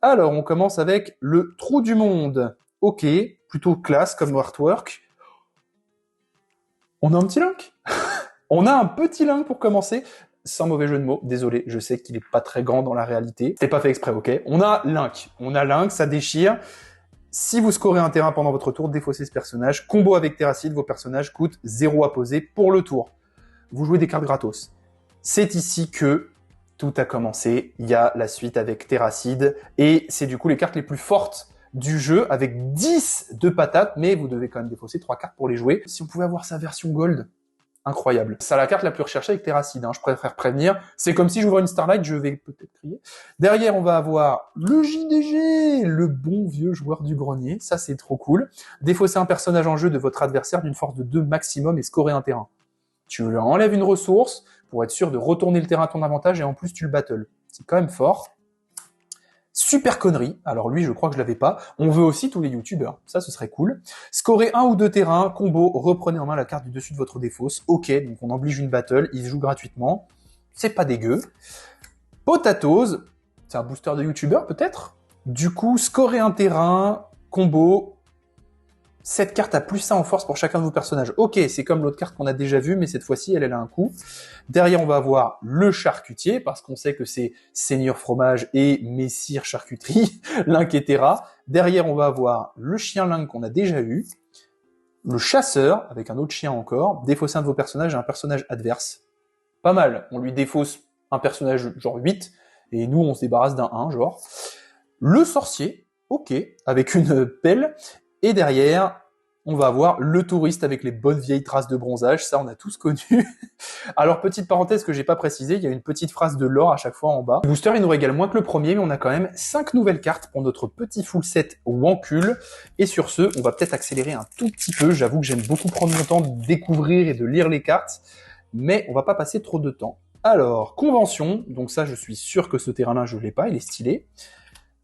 Alors, on commence avec le Trou du Monde. Ok, plutôt classe comme artwork. On a un petit Link. On a un petit Link pour commencer. Sans mauvais jeu de mots, désolé, je sais qu'il est pas très grand dans la réalité. C'est pas fait exprès, ok. On a Link, ça déchire. Si vous scorez un terrain pendant votre tour, défaussez ce personnage. Combo avec Terracide, vos personnages coûtent 0 à poser pour le tour. Vous jouez des cartes gratos. C'est ici que tout a commencé. Il y a la suite avec Terracide. Et c'est du coup les cartes les plus fortes du jeu avec 10 de patates. Mais vous devez quand même défausser 3 cartes pour les jouer. Si on pouvait avoir sa version gold, incroyable. C'est la carte la plus recherchée avec Terracide, hein, je préfère prévenir. C'est comme si j'ouvrais une Starlight, je vais peut-être crier. Derrière, on va avoir le JDG, le bon vieux joueur du grenier. Ça, c'est trop cool. Défausser un personnage en jeu de votre adversaire d'une force de 2 maximum et scorer un terrain. Tu lui enlèves une ressource pour être sûr de retourner le terrain à ton avantage et en plus, tu le battles. C'est quand même fort. Super connerie. Alors lui, je crois que je l'avais pas. On veut aussi tous les youtubeurs. Ça, ce serait cool. Scorer 1 ou 2 terrains, combo, reprenez en main la carte du dessus de votre défausse. Ok, donc on oblige une battle, il se joue gratuitement. C'est pas dégueu. Potatoes, c'est un booster de youtubeurs peut-être. Du coup, scorer un terrain, combo. Cette carte a plus 1 en force pour chacun de vos personnages. Ok, c'est comme l'autre carte qu'on a déjà vue, mais cette fois-ci, elle a un coup. Derrière, on va avoir le charcutier, parce qu'on sait que c'est Seigneur Fromage et Messire Charcuterie, Link et Terra. Derrière, on va avoir le chien Link qu'on a déjà eu. Le chasseur, avec un autre chien encore. Défausser un de vos personnages et un personnage adverse. Pas mal. On lui défausse un personnage genre 8, et nous, on se débarrasse d'un 1, genre. Le sorcier, ok, avec une pelle. Et derrière, on va avoir le touriste avec les bonnes vieilles traces de bronzage. Ça, on a tous connu. Alors, petite parenthèse que j'ai pas précisé, il y a une petite phrase de lore à chaque fois en bas. Le booster, il nous régale moins que le premier, mais on a quand même 5 nouvelles cartes pour notre petit full set Wancul. Et sur ce, on va peut-être accélérer un tout petit peu. J'avoue que j'aime beaucoup prendre mon temps de découvrir et de lire les cartes, mais on va pas passer trop de temps. Alors, convention. Donc ça, je suis sûr que ce terrain-là, je l'ai pas. Il est stylé.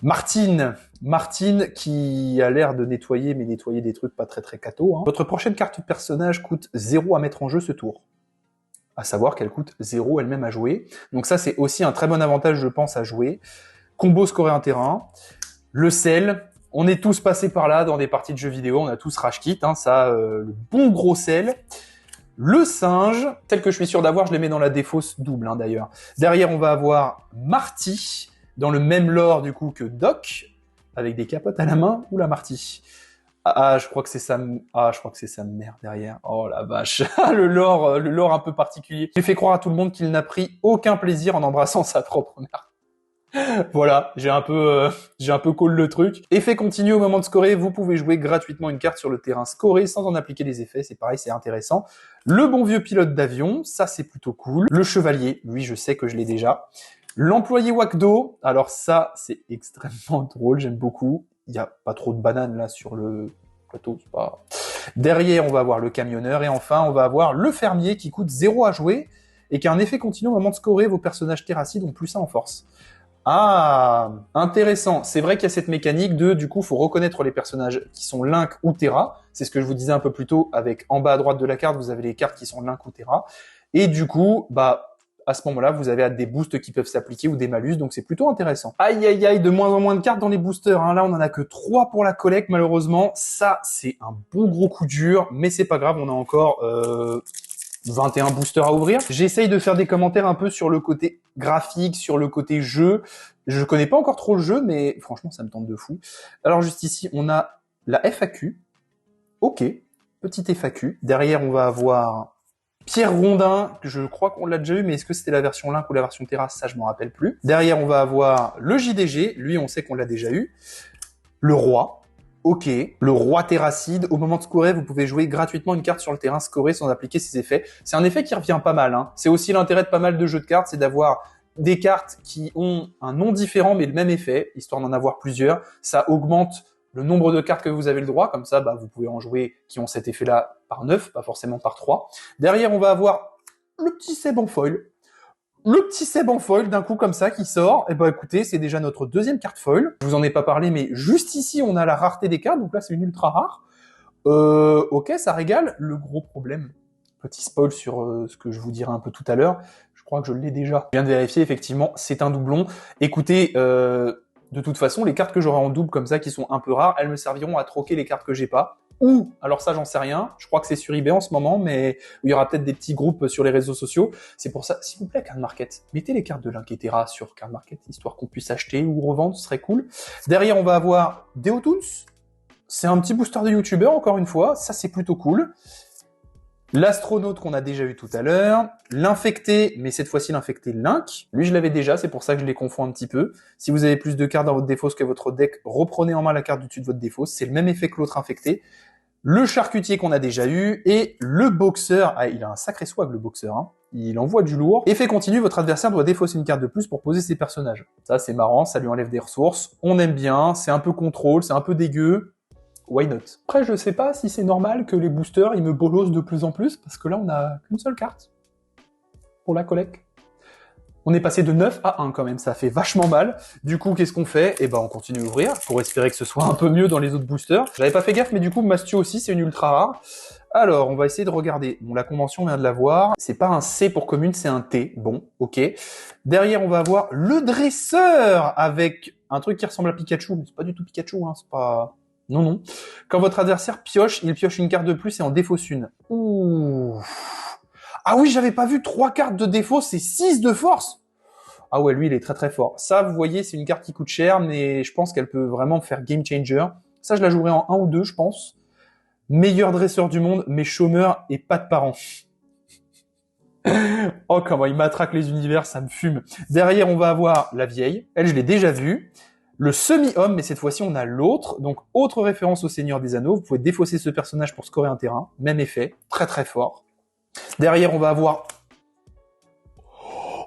Martine. Martine qui a l'air de nettoyer, mais nettoyer des trucs pas très cato. Hein. Votre prochaine carte de personnage coûte 0 à mettre en jeu ce tour. À savoir qu'elle coûte 0 elle-même à jouer. Donc ça, c'est aussi un très bon avantage, je pense, à jouer. Combo scorer un terrain. Le sel. On est tous passés par là dans des parties de jeux vidéo. On a tous rage kit. Hein, ça, le bon gros sel. Le singe. Celle que je suis sûr d'avoir, je les mets dans la défausse double, hein, d'ailleurs. Derrière, on va avoir Marty, dans le même lore, du coup, que Doc, avec des capotes à la main, ou la Marty. Ah, je crois que c'est sa mère derrière. Oh la vache. le lore un peu particulier. Il fait croire à tout le monde qu'il n'a pris aucun plaisir en embrassant sa propre mère. Voilà, j'ai un peu call le truc. Effet continu au moment de scorer, vous pouvez jouer gratuitement une carte sur le terrain scoré sans en appliquer les effets, c'est pareil, c'est intéressant. Le bon vieux pilote d'avion, ça c'est plutôt cool. Le chevalier, lui je sais que je l'ai déjà. L'employé Wakdo, alors ça c'est extrêmement drôle, j'aime beaucoup. Il y a pas trop de bananes là sur le plateau, c'est pas... Derrière on va avoir le camionneur et enfin on va avoir le fermier qui coûte 0 à jouer et qui a un effet continu au moment de scorer, vos personnages terrassides ont plus 1 en force. Ah, intéressant. C'est vrai qu'il y a cette mécanique de, du coup, faut reconnaître les personnages qui sont Link ou Terra. C'est ce que je vous disais un peu plus tôt avec en bas à droite de la carte, vous avez les cartes qui sont Link ou Terra. Et du coup, bah, à ce moment-là, vous avez des boosts qui peuvent s'appliquer ou des malus, donc c'est plutôt intéressant. Aïe, aïe, aïe, de moins en moins de cartes dans les boosters. Hein. Là, on en a que 3 pour la collecte, malheureusement. Ça, c'est un bon gros coup dur, mais c'est pas grave, on a encore... 21 boosters à ouvrir. J'essaye de faire des commentaires un peu sur le côté graphique, sur le côté jeu. Je connais pas encore trop le jeu, mais franchement, ça me tente de fou. Alors juste ici, on a la FAQ. Ok, petite FAQ. Derrière, on va avoir Pierre Rondin. Je crois qu'on l'a déjà eu, mais est-ce que c'était la version Link ou la version Terra? Ça, je m'en rappelle plus. Derrière, on va avoir le JDG. Lui, on sait qu'on l'a déjà eu. Le roi. Ok, le roi terracide, au moment de scorer, vous pouvez jouer gratuitement une carte sur le terrain scoré sans appliquer ses effets. C'est un effet qui revient pas mal. Hein. C'est aussi l'intérêt de pas mal de jeux de cartes, c'est d'avoir des cartes qui ont un nom différent mais le même effet, histoire d'en avoir plusieurs. Ça augmente le nombre de cartes que vous avez le droit, comme ça, bah, vous pouvez en jouer qui ont cet effet-là par 9, pas forcément par 3. Derrière, on va avoir le petit Seb en foil. Le petit Seb en foil, d'un coup comme ça, qui sort. Et ben écoutez, c'est déjà notre deuxième carte foil. Je vous en ai pas parlé, mais juste ici, on a la rareté des cartes. Donc là, c'est une ultra rare. Ok, ça régale. Le gros problème, petit spoil sur ce que je vous dirai un peu tout à l'heure. Je crois que je l'ai déjà. Je viens de vérifier, effectivement, c'est un doublon. Écoutez, de toute façon, les cartes que j'aurai en double comme ça, qui sont un peu rares, elles me serviront à troquer les cartes que j'ai pas. Ou, alors ça j'en sais rien, je crois que c'est sur eBay en ce moment, mais il y aura peut-être des petits groupes sur les réseaux sociaux. C'est pour ça, s'il vous plaît, Card Market, mettez les cartes de Link et Terra sur Card Market, histoire qu'on puisse acheter ou revendre, ce serait cool. Derrière, on va avoir Deotoons. C'est un petit booster de YouTuber, encore une fois, ça c'est plutôt cool. L'astronaute qu'on a déjà eu tout à l'heure, l'infecté, mais cette fois-ci l'infecté Link. Lui, je l'avais déjà, c'est pour ça que je les confonds un petit peu. Si vous avez plus de cartes dans votre défausse que votre deck, reprenez en main la carte du dessus de votre défausse. C'est le même effet que l'autre infecté. Le charcutier qu'on a déjà eu, et le boxeur. Ah, il a un sacré swag, le boxeur, hein. Il envoie du lourd. Effet continu, votre adversaire doit défausser une carte de plus pour poser ses personnages. Ça, c'est marrant, ça lui enlève des ressources. On aime bien, c'est un peu contrôle, c'est un peu dégueu. Why not? Après, je sais pas si c'est normal que les boosters, ils me bolossent de plus en plus, parce que là, on a qu'une seule carte pour la collecte. On est passé de 9 à 1 quand même, ça fait vachement mal. Du coup, qu'est-ce qu'on fait? Eh ben, on continue à ouvrir, pour espérer que ce soit un peu mieux dans les autres boosters. J'avais pas fait gaffe, mais du coup, Mastio aussi, c'est une ultra rare. Alors, on va essayer de regarder. Bon, la convention, on vient de la voir. C'est pas un C pour commune, c'est un T. Bon, ok. Derrière, on va avoir le dresseur, avec un truc qui ressemble à Pikachu, mais c'est pas du tout Pikachu, hein, c'est pas... Non, non. Quand votre adversaire pioche, il pioche une carte de plus et en défausse une. Ouh. Ah oui, j'avais pas vu 3 cartes de défaut, c'est 6 de force. Ah ouais, lui, il est très fort. Ça, vous voyez, c'est une carte qui coûte cher, mais je pense qu'elle peut vraiment faire game changer. Ça, je la jouerai en 1 ou 2, je pense. Meilleur dresseur du monde, mais chômeur et pas de parents. Oh, comment il matraque les univers, ça me fume. Derrière, on va avoir la vieille. Elle, je l'ai déjà vue. Le semi-homme, mais cette fois-ci, on a l'autre. Donc, autre référence au Seigneur des Anneaux. Vous pouvez défausser ce personnage pour scorer un terrain. Même effet. Très fort. Derrière, on va avoir...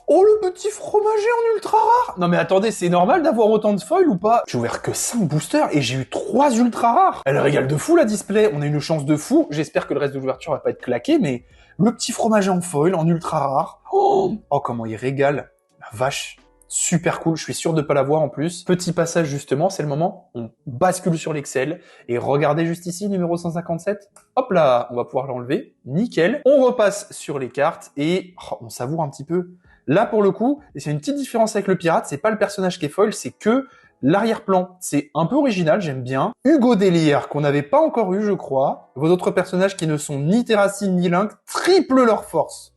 Oh, le petit fromager en ultra rare! Non mais attendez, c'est normal d'avoir autant de foils ou pas? J'ai ouvert que 5 boosters et j'ai eu 3 ultra rares! Elle régale de fou la display, on a une chance de fou. J'espère que le reste de l'ouverture va pas être claqué, mais... Le petit fromager en foil, en ultra rare. Oh, comment il régale! La vache! Super cool, je suis sûr de pas l'avoir en plus. Petit passage justement, c'est le moment, on bascule sur l'Excel et regardez juste ici, numéro 157. Hop là, on va pouvoir l'enlever, nickel. On repasse sur les cartes et on savoure un petit peu. Là pour le coup, et c'est une petite différence avec le pirate, c'est pas le personnage qui est foil, c'est que l'arrière-plan. C'est un peu original, j'aime bien. Hugo Délire, qu'on n'avait pas encore eu je crois. Vos autres personnages qui ne sont ni Terracine ni Link triplent leur force.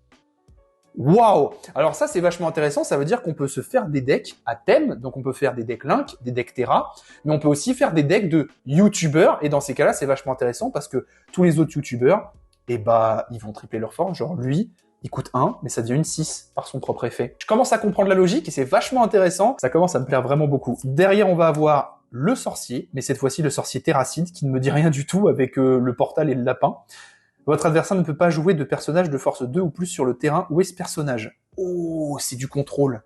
Waouh! Alors ça, c'est vachement intéressant. Ça veut dire qu'on peut se faire des decks à thème. Donc on peut faire des decks Link, des decks Terra, mais on peut aussi faire des decks de YouTubers. Et dans ces cas-là, c'est vachement intéressant parce que tous les autres YouTubers, ils vont tripler leur force. Genre lui, il coûte 1, mais ça devient une 6 par son propre effet. Je commence à comprendre la logique et c'est vachement intéressant. Ça commence à me plaire vraiment beaucoup. Derrière, on va avoir le sorcier, mais cette fois-ci le sorcier Terracide qui ne me dit rien du tout avec le portal et le lapin. Votre adversaire ne peut pas jouer de personnage de force 2 ou plus sur le terrain. Où est ce personnage? Oh, c'est du contrôle.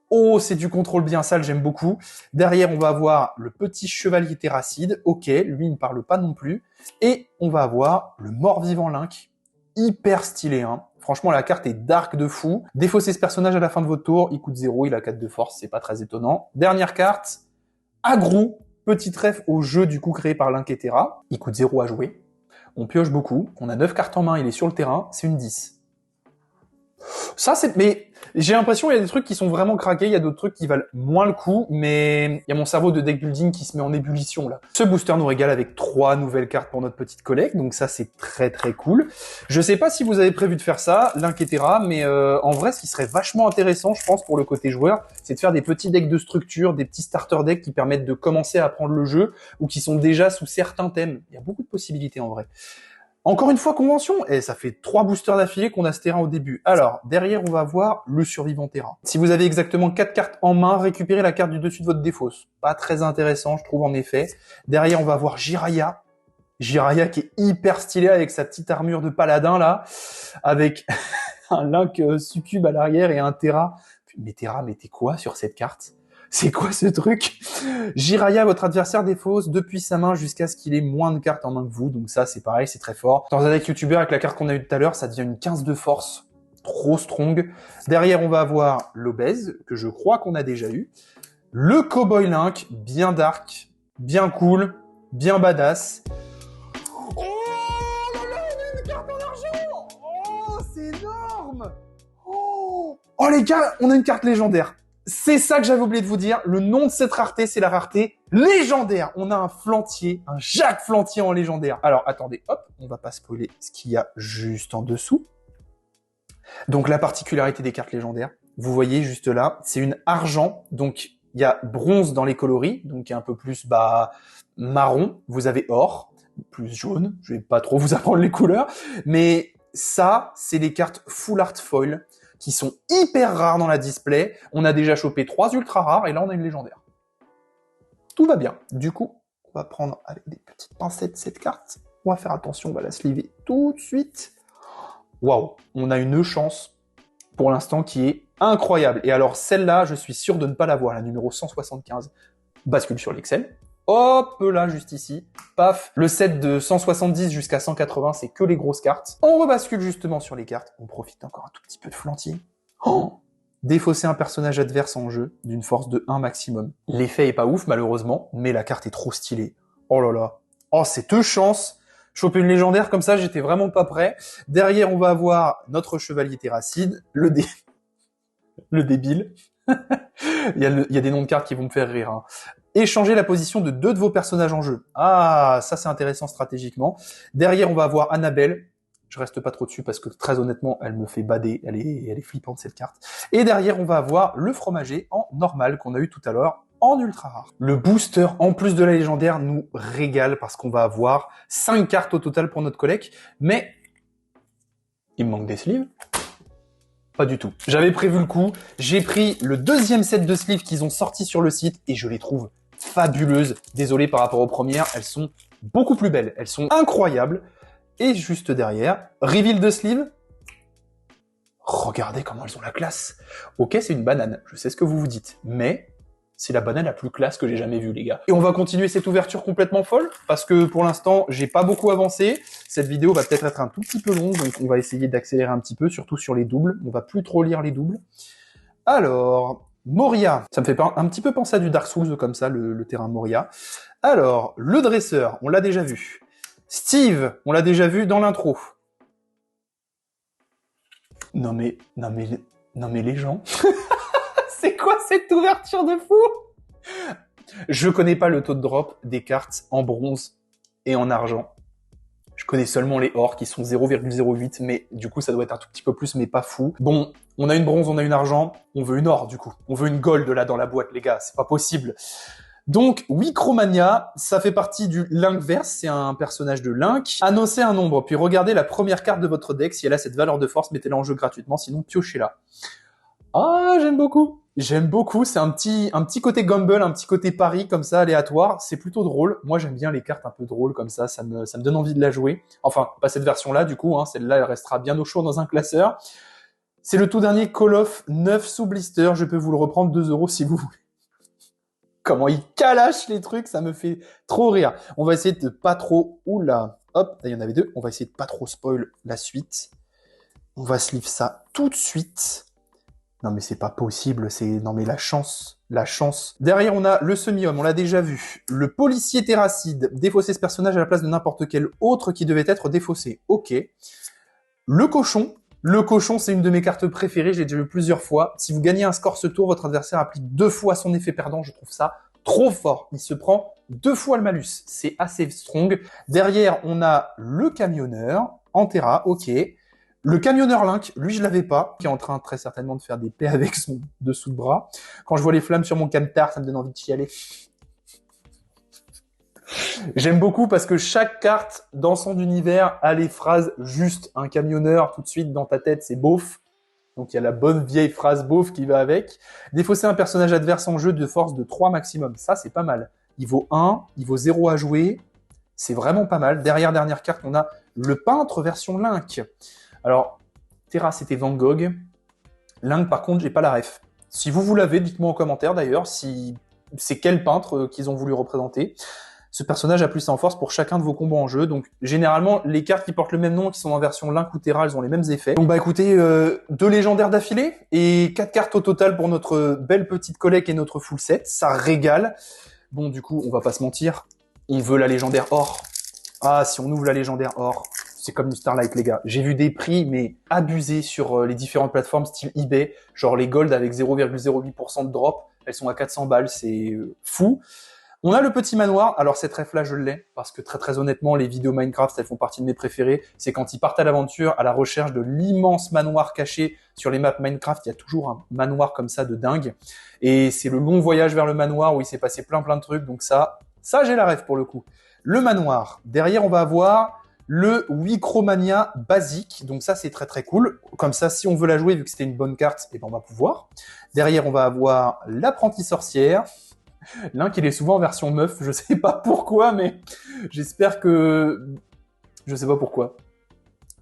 Oh, c'est du contrôle bien sale, j'aime beaucoup. Derrière, on va avoir le petit chevalier Terracide. Ok, lui, il ne parle pas non plus. Et on va avoir le mort-vivant Link. Hyper stylé, hein. Franchement, la carte est dark de fou. Défaussez ce personnage à la fin de votre tour. Il coûte 0, il a 4 de force, c'est pas très étonnant. Dernière carte, Agrou. Petit trèfle au jeu du coup créé par Link et Terra. Il coûte 0 à jouer. On pioche beaucoup, on a 9 cartes en main, il est sur le terrain, c'est une 10. Ça, mais j'ai l'impression qu'il y a des trucs qui sont vraiment craqués, il y a d'autres trucs qui valent moins le coup, mais il y a mon cerveau de deck building qui se met en ébullition là. Ce booster nous régale avec 3 nouvelles cartes pour notre petite collecte, donc ça c'est très très cool. Je sais pas si vous avez prévu de faire ça, Link et Terra, mais en vrai ce qui serait vachement intéressant, je pense, pour le côté joueur, c'est de faire des petits decks de structure, des petits starter decks qui permettent de commencer à apprendre le jeu, ou qui sont déjà sous certains thèmes. Il y a beaucoup de possibilités en vrai. Encore une fois, convention, et ça fait 3 boosters d'affilée qu'on a ce terrain au début. Alors, derrière, on va voir le survivant terrain. Si vous avez exactement 4 cartes en main, récupérez la carte du dessus de votre défausse. Pas très intéressant, je trouve, en effet. Derrière, on va voir Jiraya. Jiraya qui est hyper stylé avec sa petite armure de paladin, là, avec un Link succube à l'arrière et un Terra. Mais Terra, mais t'es quoi sur cette carte? C'est quoi ce truc? Jiraya, votre adversaire défausse depuis sa main jusqu'à ce qu'il ait moins de cartes en main que vous. Donc ça, c'est pareil, c'est très fort. Dans un deck YouTuber, avec la carte qu'on a eue tout à l'heure, ça devient une 15 de force. Trop strong. Derrière, on va avoir l'obèse, que je crois qu'on a déjà eu. Le Cowboy Link, bien dark, bien cool, bien badass. Oh là là, on a une carte en argent! Oh, c'est énorme! Oh les gars, on a une carte légendaire. C'est ça que j'avais oublié de vous dire. Le nom de cette rareté, c'est la rareté légendaire. On a un Flantier, un Jacques Flantier en légendaire. Alors, attendez, hop, on va pas spoiler ce qu'il y a juste en dessous. Donc, la particularité des cartes légendaires, vous voyez juste là, c'est une argent. Donc, il y a bronze dans les coloris, donc il y a un peu plus marron. Vous avez or, plus jaune. Je vais pas trop vous apprendre les couleurs. Mais ça, c'est les cartes Full Art Foil, qui sont hyper rares dans la display. On a déjà chopé 3 ultra rares et là on a une légendaire. Tout va bien. Du coup, on va prendre avec des petites pincettes cette carte. On va faire attention, on va la sleever tout de suite. Waouh, on a une chance pour l'instant qui est incroyable. Et alors celle-là, je suis sûr de ne pas l'avoir, la numéro 175. Bascule sur l'Excel. Hop là, juste ici. Paf. Le set de 170 jusqu'à 180, c'est que les grosses cartes. On rebascule justement sur les cartes. On profite encore un tout petit peu de Flantier. Oh, défausser un personnage adverse en jeu d'une force de 1 maximum. L'effet est pas ouf, malheureusement, mais la carte est trop stylée. Oh là là. Oh, c'est deux chances. Choper une légendaire comme ça, j'étais vraiment pas prêt. Derrière, on va avoir notre chevalier Terracide, le débile. il y a des noms de cartes qui vont me faire rire, hein. Échanger la position de 2 de vos personnages en jeu. Ah, ça c'est intéressant stratégiquement. Derrière, on va avoir Annabelle. Je reste pas trop dessus parce que très honnêtement, elle me fait bader. Elle est flippante cette carte. Et derrière, on va avoir le fromager en normal qu'on a eu tout à l'heure en ultra rare. Le booster, en plus de la légendaire, nous régale parce qu'on va avoir 5 cartes au total pour notre collecte. Mais il me manque des sleeves. Pas du tout. J'avais prévu le coup. J'ai pris le deuxième set de sleeves qu'ils ont sorti sur le site et je les trouve fabuleuses. Désolé par rapport aux premières, elles sont beaucoup plus belles. Elles sont incroyables. Et juste derrière, reveal de sleeve. Regardez comment elles ont la classe. Ok, c'est une banane. Je sais ce que vous vous dites. Mais c'est la banane la plus classe que j'ai jamais vue, les gars. Et on va continuer cette ouverture complètement folle, parce que pour l'instant, j'ai pas beaucoup avancé. Cette vidéo va peut-être être un tout petit peu longue, donc on va essayer d'accélérer un petit peu, surtout sur les doubles. On va plus trop lire les doubles. Alors, Moria, ça me fait un petit peu penser à du Dark Souls comme ça, le terrain Moria. Alors, le dresseur, on l'a déjà vu. Steve, on l'a déjà vu dans l'intro. Non mais les gens, c'est quoi cette ouverture de fou? Je connais pas le taux de drop des cartes en bronze et en argent. Je connais seulement les ors qui sont 0,08, mais du coup ça doit être un tout petit peu plus, mais pas fou. Bon, on a une bronze, on a une argent, on veut une or du coup. On veut une gold là dans la boîte les gars, c'est pas possible. Donc, Wicromania, ça fait partie du Linkverse, c'est un personnage de Link. Annoncez un nombre, puis regardez la première carte de votre deck, si elle a cette valeur de force, mettez-la en jeu gratuitement, sinon piochez-la. Ah, j'aime beaucoup. J'aime beaucoup, c'est un petit côté gamble, un petit côté pari comme ça, aléatoire, c'est plutôt drôle. Moi j'aime bien les cartes un peu drôles comme ça me donne envie de la jouer. Enfin, pas cette version-là du coup, hein, celle-là elle restera bien au chaud dans un classeur. C'est le tout dernier Call of 9 sous blister, je peux vous le reprendre 2 € si vous voulez. Comment il calache les trucs, ça me fait trop rire. On va essayer de pas trop... Oula, hop, il y en avait 2. On va essayer de pas trop spoil la suite. On va sleeve ça tout de suite. Non mais c'est pas possible, non mais la chance. Derrière on a le semi-homme, on l'a déjà vu. Le policier terracide, défausser ce personnage à la place de n'importe quel autre qui devait être défaussé. Ok. Le cochon, c'est une de mes cartes préférées, je l'ai déjà vu plusieurs fois. Si vous gagnez un score ce tour, votre adversaire applique 2 fois son effet perdant, je trouve ça trop fort. Il se prend 2 fois le malus, c'est assez strong. Derrière, on a le camionneur, en Terra, ok. Le camionneur Link, lui je l'avais pas, qui est en train très certainement de faire des paix avec son dessous de bras. Quand je vois les flammes sur mon camtar, ça me donne envie de chialer. J'aime beaucoup parce que chaque carte dans son univers a les phrases justes. Un camionneur, tout de suite dans ta tête, c'est beauf. Donc il y a la bonne vieille phrase beauf qui va avec. Défausser un personnage adverse en jeu de force de 3 maximum. Ça, c'est pas mal. Il vaut 1, il vaut 0 à jouer. C'est vraiment pas mal. Derrière, dernière carte, on a le peintre version Link. Alors, Terra, c'était Van Gogh. Link, par contre, j'ai pas la ref. Si vous l'avez, dites-moi en commentaire d'ailleurs, si c'est quel peintre qu'ils ont voulu représenter. Ce personnage a plus en force pour chacun de vos combos en jeu. Donc, généralement, les cartes qui portent le même nom, qui sont en version Link ou Terra, elles ont les mêmes effets. Donc, bah écoutez, 2 légendaires d'affilée et 4 cartes au total pour notre belle petite collecte et notre full set. Ça régale. Bon, du coup, on va pas se mentir. On veut la légendaire or. Ah, si on ouvre la légendaire or, c'est comme du Starlight, les gars. J'ai vu des prix, mais abusés sur les différentes plateformes style eBay. Genre les gold avec 0,08% de drop. Elles sont à 400 balles, c'est fou. On a le petit manoir. Alors cette ref là, je l'ai parce que très honnêtement, les vidéos Minecraft, elles font partie de mes préférées. C'est quand ils partent à l'aventure, à la recherche de l'immense manoir caché sur les maps Minecraft. Il y a toujours un manoir comme ça de dingue. Et c'est le long voyage vers le manoir où il s'est passé plein de trucs. Donc ça j'ai la ref pour le coup. Le manoir. Derrière, on va avoir le Wicromania basique. Donc ça, c'est très cool. Comme ça, si on veut la jouer, vu que c'était une bonne carte, eh ben on va pouvoir. Derrière, on va avoir l'apprentie sorcière. Link, il est souvent en version meuf. Je sais pas pourquoi, mais j'espère que... Je sais pas pourquoi.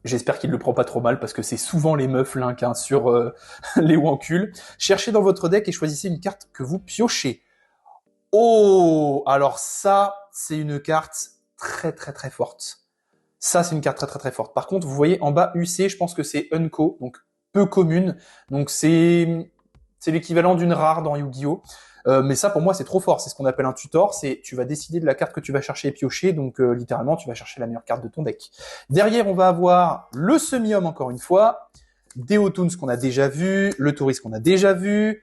J'espère qu'il le prend pas trop mal, parce que c'est souvent les meufs, Link, hein, sur les wankuls. Cherchez dans votre deck et choisissez une carte que vous piochez. Oh, alors ça, c'est une carte très forte. Ça, c'est une carte très forte. Par contre, vous voyez en bas UC, je pense que c'est Unco, donc peu commune. Donc c'est l'équivalent d'une rare dans Yu-Gi-Oh! Mais ça, pour moi, c'est trop fort. C'est ce qu'on appelle un tutor. C'est tu vas décider de la carte que tu vas chercher et piocher. Donc littéralement, tu vas chercher la meilleure carte de ton deck. Derrière, on va avoir le semi-homme encore une fois, Deotoons qu'on a déjà vu, le touriste qu'on a déjà vu.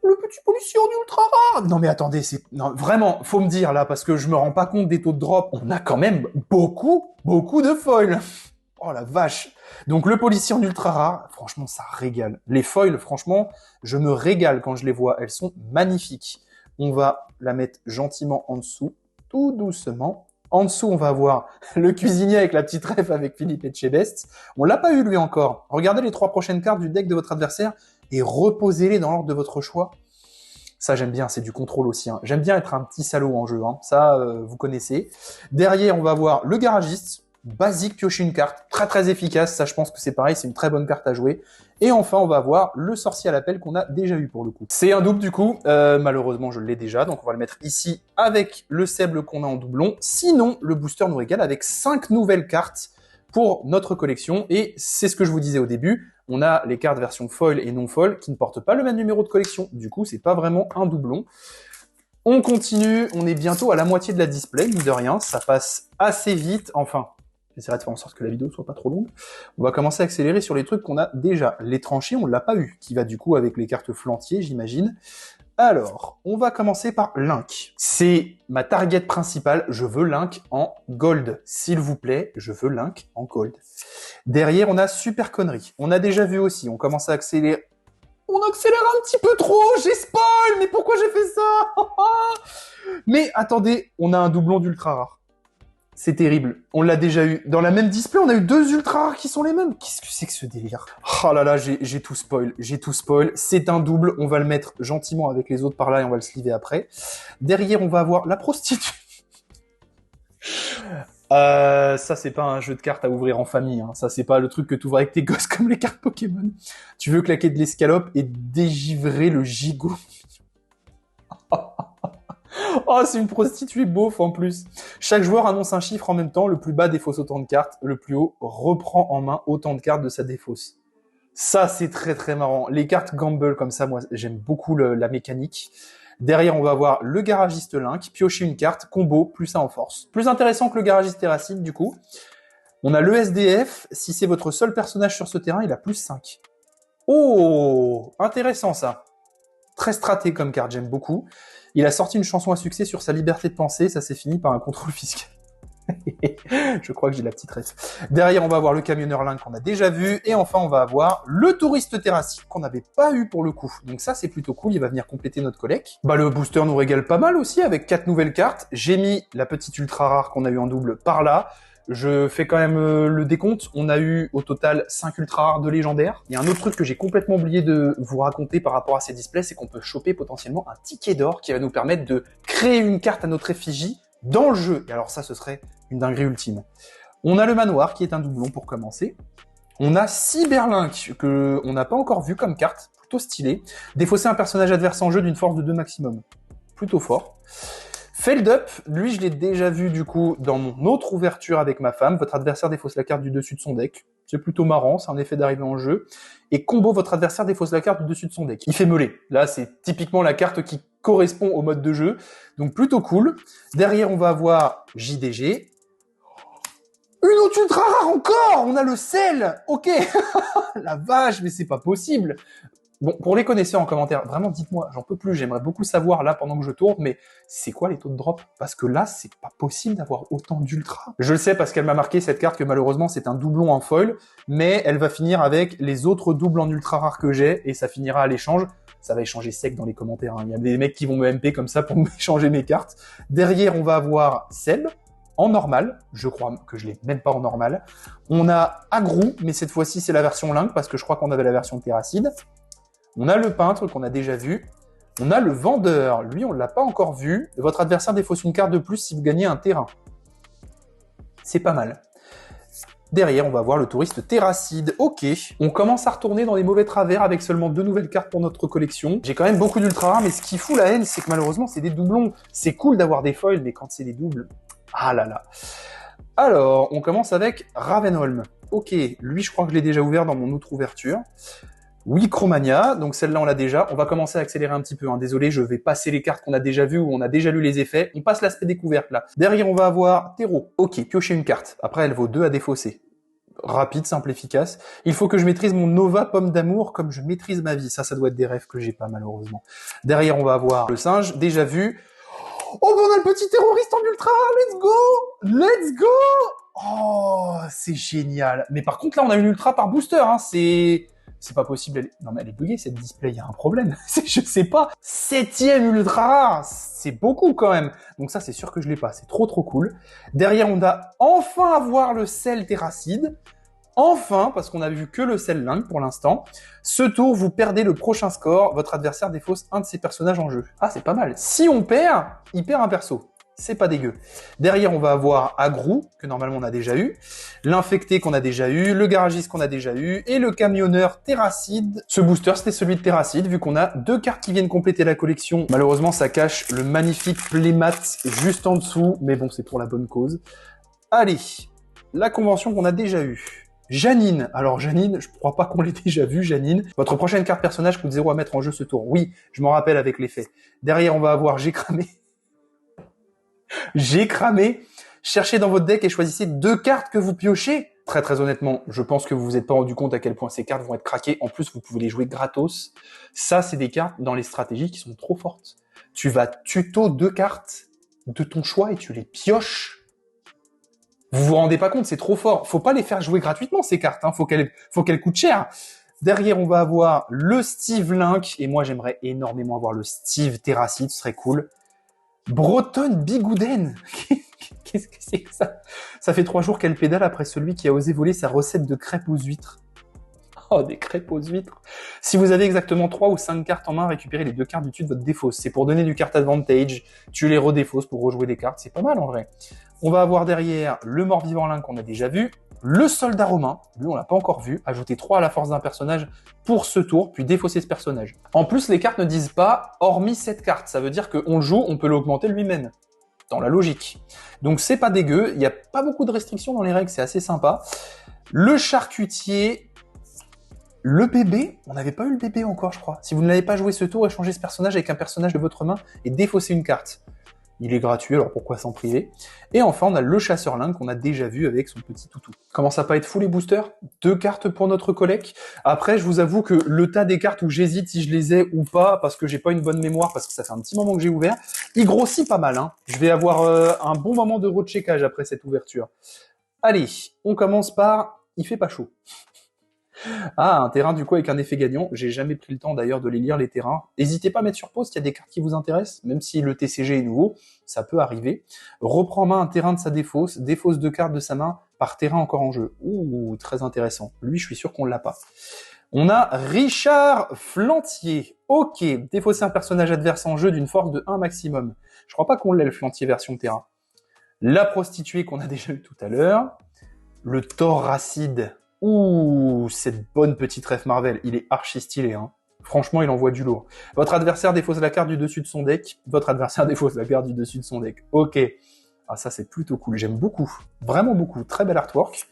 Le petit policier en ultra rare. Non mais attendez, non vraiment, faut me dire là parce que je me rends pas compte des taux de drop. On a quand même beaucoup de foils. Oh la vache. Donc le policier en ultra rare, franchement ça régale. Les foils, franchement, je me régale quand je les vois. Elles sont magnifiques. On va la mettre gentiment en dessous, tout doucement. En dessous, on va avoir le cuisinier avec la petite ref avec Philippe Etchebest. On l'a pas eu lui encore. Regardez les 3 prochaines cartes du deck de votre adversaire et reposez-les dans l'ordre de votre choix. Ça, j'aime bien, c'est du contrôle aussi. Hein. J'aime bien être un petit salaud en jeu, hein. Ça, vous connaissez. Derrière, on va avoir le garagiste, basique, piocher une carte, très efficace. Ça, je pense que c'est pareil, c'est une très bonne carte à jouer. Et enfin, on va avoir le sorcier à l'appel qu'on a déjà eu pour le coup. C'est un double du coup, malheureusement, je l'ai déjà, donc on va le mettre ici avec le sable qu'on a en doublon. Sinon, le booster nous régale avec 5 nouvelles cartes pour notre collection. Et c'est ce que je vous disais au début, on a les cartes version foil et non foil qui ne portent pas le même numéro de collection. Du coup, c'est pas vraiment un doublon. On continue, on est bientôt à la moitié de la display, mine de rien, ça passe assez vite, enfin, j'essaierai de faire en sorte que la vidéo soit pas trop longue. On va commencer à accélérer sur les trucs qu'on a déjà. Les tranchées, on l'a pas eu, qui va du coup avec les cartes flantiers, j'imagine. Alors, on va commencer par Link. C'est ma target principale, je veux Link en gold. S'il vous plaît, je veux Link en gold. Derrière, on a Super Connery. On a déjà vu aussi, on commence à accélérer. On accélère un petit peu trop, j'ai spoil, mais pourquoi j'ai fait ça? Mais attendez, on a un doublon d'ultra rare. C'est terrible, on l'a déjà eu. Dans la même display, on a eu 2 ultra rares qui sont les mêmes. Qu'est-ce que c'est que ce délire? Oh là là, j'ai tout spoil, C'est un double, on va le mettre gentiment avec les autres par là et on va le sliver après. Derrière, on va avoir la prostituée. Ça c'est pas un jeu de cartes à ouvrir en famille, hein. Ça c'est pas le truc que tu ouvres avec tes gosses comme les cartes Pokémon. Tu veux claquer de l'escalope et dégivrer le gigot. Oh, c'est une prostituée beauf en plus. Chaque joueur annonce un chiffre en même temps, le plus bas défausse autant de cartes, le plus haut reprend en main autant de cartes de sa défausse. Ça c'est très très marrant. Les cartes gamble comme ça, moi j'aime beaucoup la mécanique. Derrière, on va avoir le garagiste Link, piocher une carte, combo, plus 1 en force. Plus intéressant que le garagiste Terracide, du coup. On a le SDF, si c'est votre seul personnage sur ce terrain, il a plus 5. Oh, intéressant ça. Très straté comme carte, j'aime beaucoup. Il a sorti une chanson à succès sur sa liberté de penser, ça s'est fini par un contrôle fiscal. Je crois que j'ai la petite ref. Derrière, on va avoir le camionneur Link qu'on a déjà vu. Et enfin, on va avoir le touriste terracide qu'on n'avait pas eu pour le coup. Donc ça, c'est plutôt cool. Il va venir compléter notre collecte. Bah, le booster nous régale pas mal aussi avec 4 nouvelles cartes. J'ai mis la petite ultra rare qu'on a eu en double par là. Je fais quand même le décompte. On a eu au total 5 ultra rares de légendaires. Il y a un autre truc que j'ai complètement oublié de vous raconter par rapport à ces displays, c'est qu'on peut choper potentiellement un ticket d'or qui va nous permettre de créer une carte à notre effigie dans le jeu. Et alors ça, ce serait une dinguerie ultime. On a le manoir qui est un doublon pour commencer. On a Cyberlink que on n'a pas encore vu comme carte, plutôt stylé. Défausser un personnage adverse en jeu d'une force de 2 maximum. Plutôt fort. Feld Up, lui je l'ai déjà vu du coup dans mon autre ouverture avec ma femme. Votre adversaire défausse la carte du dessus de son deck. C'est plutôt marrant, c'est un effet d'arrivée en jeu. Et combo, votre adversaire défausse la carte du dessus de son deck. Il fait meuler. Là, c'est typiquement la carte qui correspond au mode de jeu. Donc plutôt cool. Derrière, on va avoir JDG. Une autre ultra rare encore! On a le sel! Ok! La vache, mais c'est pas possible! Bon, pour les connaisseurs en commentaire, vraiment dites-moi, j'en peux plus, j'aimerais beaucoup savoir là pendant que je tourne, mais c'est quoi les taux de drop? Parce que là, c'est pas possible d'avoir autant d'ultra. Je le sais parce qu'elle m'a marqué cette carte que malheureusement c'est un doublon en foil, mais elle va finir avec les autres doubles en ultra rares que j'ai, et ça finira à l'échange. Ça va échanger sec dans les commentaires, hein. Il y a des mecs qui vont me MP comme ça pour m'échanger mes cartes. Derrière, on va avoir Seb, en normal, je crois que je l'ai même pas en normal. On a Agrou, mais cette fois-ci c'est la version Link, parce que je crois qu'on avait la version Terracide. On a le peintre qu'on a déjà vu. On a le vendeur. Lui, on l'a pas encore vu. Votre adversaire défausse une carte de plus si vous gagnez un terrain. C'est pas mal. Derrière, on va voir le touriste Terracide. Ok. On commence à retourner dans les mauvais travers avec seulement 2 nouvelles cartes pour notre collection. J'ai quand même beaucoup d'ultra rares, mais ce qui fout la haine, c'est que malheureusement, c'est des doublons. C'est cool d'avoir des foils, mais quand c'est des doubles... Ah là là. Alors, on commence avec Ravenholm. Ok. Lui, je crois que je l'ai déjà ouvert dans mon autre ouverture. Oui, Chromania, donc celle-là on l'a déjà. On va commencer à accélérer un petit peu, hein. Désolé, je vais passer les cartes qu'on a déjà vues ou on a déjà lu les effets. On passe l'aspect découverte là. Derrière, on va avoir Terreau. Ok, piocher une carte. Après, elle vaut 2 à défausser. Rapide, simple, efficace. Il faut que je maîtrise mon Nova Pomme d'amour comme je maîtrise ma vie. Ça doit être des rêves que j'ai pas malheureusement. Derrière, on va avoir le singe, déjà vu. Oh, ben on a le petit terroriste en ultra, let's go! Let's go! Oh, c'est génial. Mais par contre, là, on a une ultra par booster, hein. C'est pas possible. Non, mais elle est buggée, cette display. Il y a un problème. Je sais pas. 7e ultra rare. C'est beaucoup, quand même. Donc ça, c'est sûr que je l'ai pas. C'est trop, trop cool. Derrière, on a enfin avoir le sel Terracide. Enfin, parce qu'on a vu que le sel Link pour l'instant. Ce tour, vous perdez le prochain score. Votre adversaire défausse un de ses personnages en jeu. Ah, c'est pas mal. Si on perd, il perd un perso. C'est pas dégueu. Derrière, on va avoir Agrou, que normalement on a déjà eu, l'infecté qu'on a déjà eu, le garagiste qu'on a déjà eu, et le camionneur Terracide. Ce booster, c'était celui de Terracide, vu qu'on a 2 cartes qui viennent compléter la collection. Malheureusement, ça cache le magnifique playmat juste en dessous, mais bon, c'est pour la bonne cause. Allez, la convention qu'on a déjà eue. Janine. Alors Janine, je crois pas qu'on l'ait déjà vu, Janine. Votre prochaine carte personnage coûte 0 à mettre en jeu ce tour. Oui, je m'en rappelle avec l'effet. Derrière, on va avoir J'ai cramé. J'ai cramé. Cherchez dans votre deck et choisissez 2 cartes que vous piochez. Très honnêtement, je pense que vous vous êtes pas rendu compte à quel point ces cartes vont être craquées. En plus, vous pouvez les jouer gratos. Ça, c'est des cartes dans les stratégies qui sont trop fortes. Tu vas tuto 2 cartes de ton choix et tu les pioches. Vous vous rendez pas compte, c'est trop fort. Faut pas les faire jouer gratuitement, ces cartes, hein. Faut qu'elles coûtent cher. Derrière, on va avoir le Steve Link. Et moi, j'aimerais énormément avoir le Steve Terracid, ce serait cool. Breton Bigouden. Qu'est-ce que c'est que ça? Ça fait 3 jours qu'elle pédale après celui qui a osé voler sa recette de crêpes aux huîtres. Oh, des crêpes aux huîtres. Si vous avez exactement 3 ou 5 cartes en main, récupérez les 2 cartes du dessus de votre défausse. C'est pour donner du carte advantage. Tu les redéfausses pour rejouer des cartes. C'est pas mal en vrai. On va avoir derrière le mort-vivant Link qu'on a déjà vu. Le soldat romain. Lui, on l'a pas encore vu. Ajouter 3 à la force d'un personnage pour ce tour, puis défausser ce personnage. En plus, les cartes ne disent pas hormis cette carte. Ça veut dire qu'on le joue, on peut l'augmenter lui-même. Dans la logique. Donc c'est pas dégueu. Il n'y a pas beaucoup de restrictions dans les règles. C'est assez sympa. Le charcutier. Le bébé, on n'avait pas eu le bébé encore, je crois. Si vous ne l'avez pas joué ce tour, échangez ce personnage avec un personnage de votre main et défaussez une carte. Il est gratuit, alors pourquoi s'en priver? Et enfin, on a le chasseur Link qu'on a déjà vu avec son petit toutou. Commence à pas être fou les boosters? 2 cartes pour notre collègue. Après, je vous avoue que le tas des cartes où j'hésite si je les ai ou pas, parce que j'ai pas une bonne mémoire, parce que ça fait un petit moment que j'ai ouvert, il grossit pas mal, hein. Je vais avoir un bon moment de recheckage après cette ouverture. Allez, on commence par... Il fait pas chaud. Ah, un terrain du coup avec un effet gagnant. J'ai jamais pris le temps d'ailleurs de les lire les terrains. N'hésitez pas à mettre sur pause s'il y a des cartes qui vous intéressent, même si le TCG est nouveau, ça peut arriver. Reprend en main un terrain de sa défausse, défausse 2 cartes de sa main par terrain encore en jeu. Ouh, très intéressant. Lui, je suis sûr qu'on l'a pas. On a Richard Flantier. Ok, défausser un personnage adverse en jeu d'une force de 1 maximum. Je crois pas qu'on l'ait le Flantier version terrain. La prostituée qu'on a déjà eu tout à l'heure. Le Thoracide. Ouh, cette bonne petite ref Marvel, il est archi stylé, hein. Franchement, il envoie du lourd. Votre adversaire défausse la carte du dessus de son deck. Votre adversaire défausse la carte du dessus de son deck. Ok. Ah, ça, c'est plutôt cool. J'aime beaucoup. Vraiment beaucoup. Très bel artwork.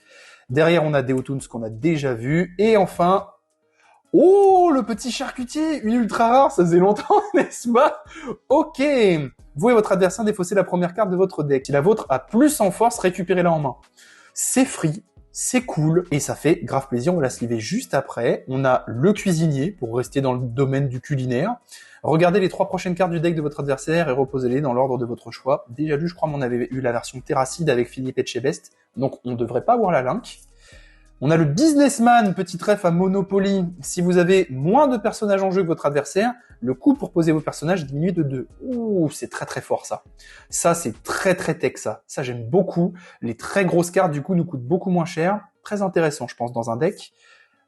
Derrière, on a Deotoons qu'on a déjà vu. Et enfin... Oh, le petit charcutier. Une ultra rare, ça faisait longtemps, n'est-ce pas? Ok. Vous et votre adversaire défaussez la première carte de votre deck. Si la vôtre a plus en force, récupérez-la en main. C'est free. C'est cool et ça fait grave plaisir, on va la sliver juste après. On a le cuisinier pour rester dans le domaine du culinaire. Regardez les 3 prochaines cartes du deck de votre adversaire et reposez-les dans l'ordre de votre choix. Déjà lu, je crois qu'on avait eu la version Terracide avec Philippe Etchebest, donc on ne devrait pas avoir la Link. On a le businessman, petit ref à Monopoly. Si vous avez moins de personnages en jeu que votre adversaire, le coût pour poser vos personnages diminue de 2. Ouh, c'est très fort ça. Ça, c'est très tech ça. Ça, j'aime beaucoup. Les très grosses cartes, du coup, nous coûtent beaucoup moins cher. Très intéressant, je pense, dans un deck.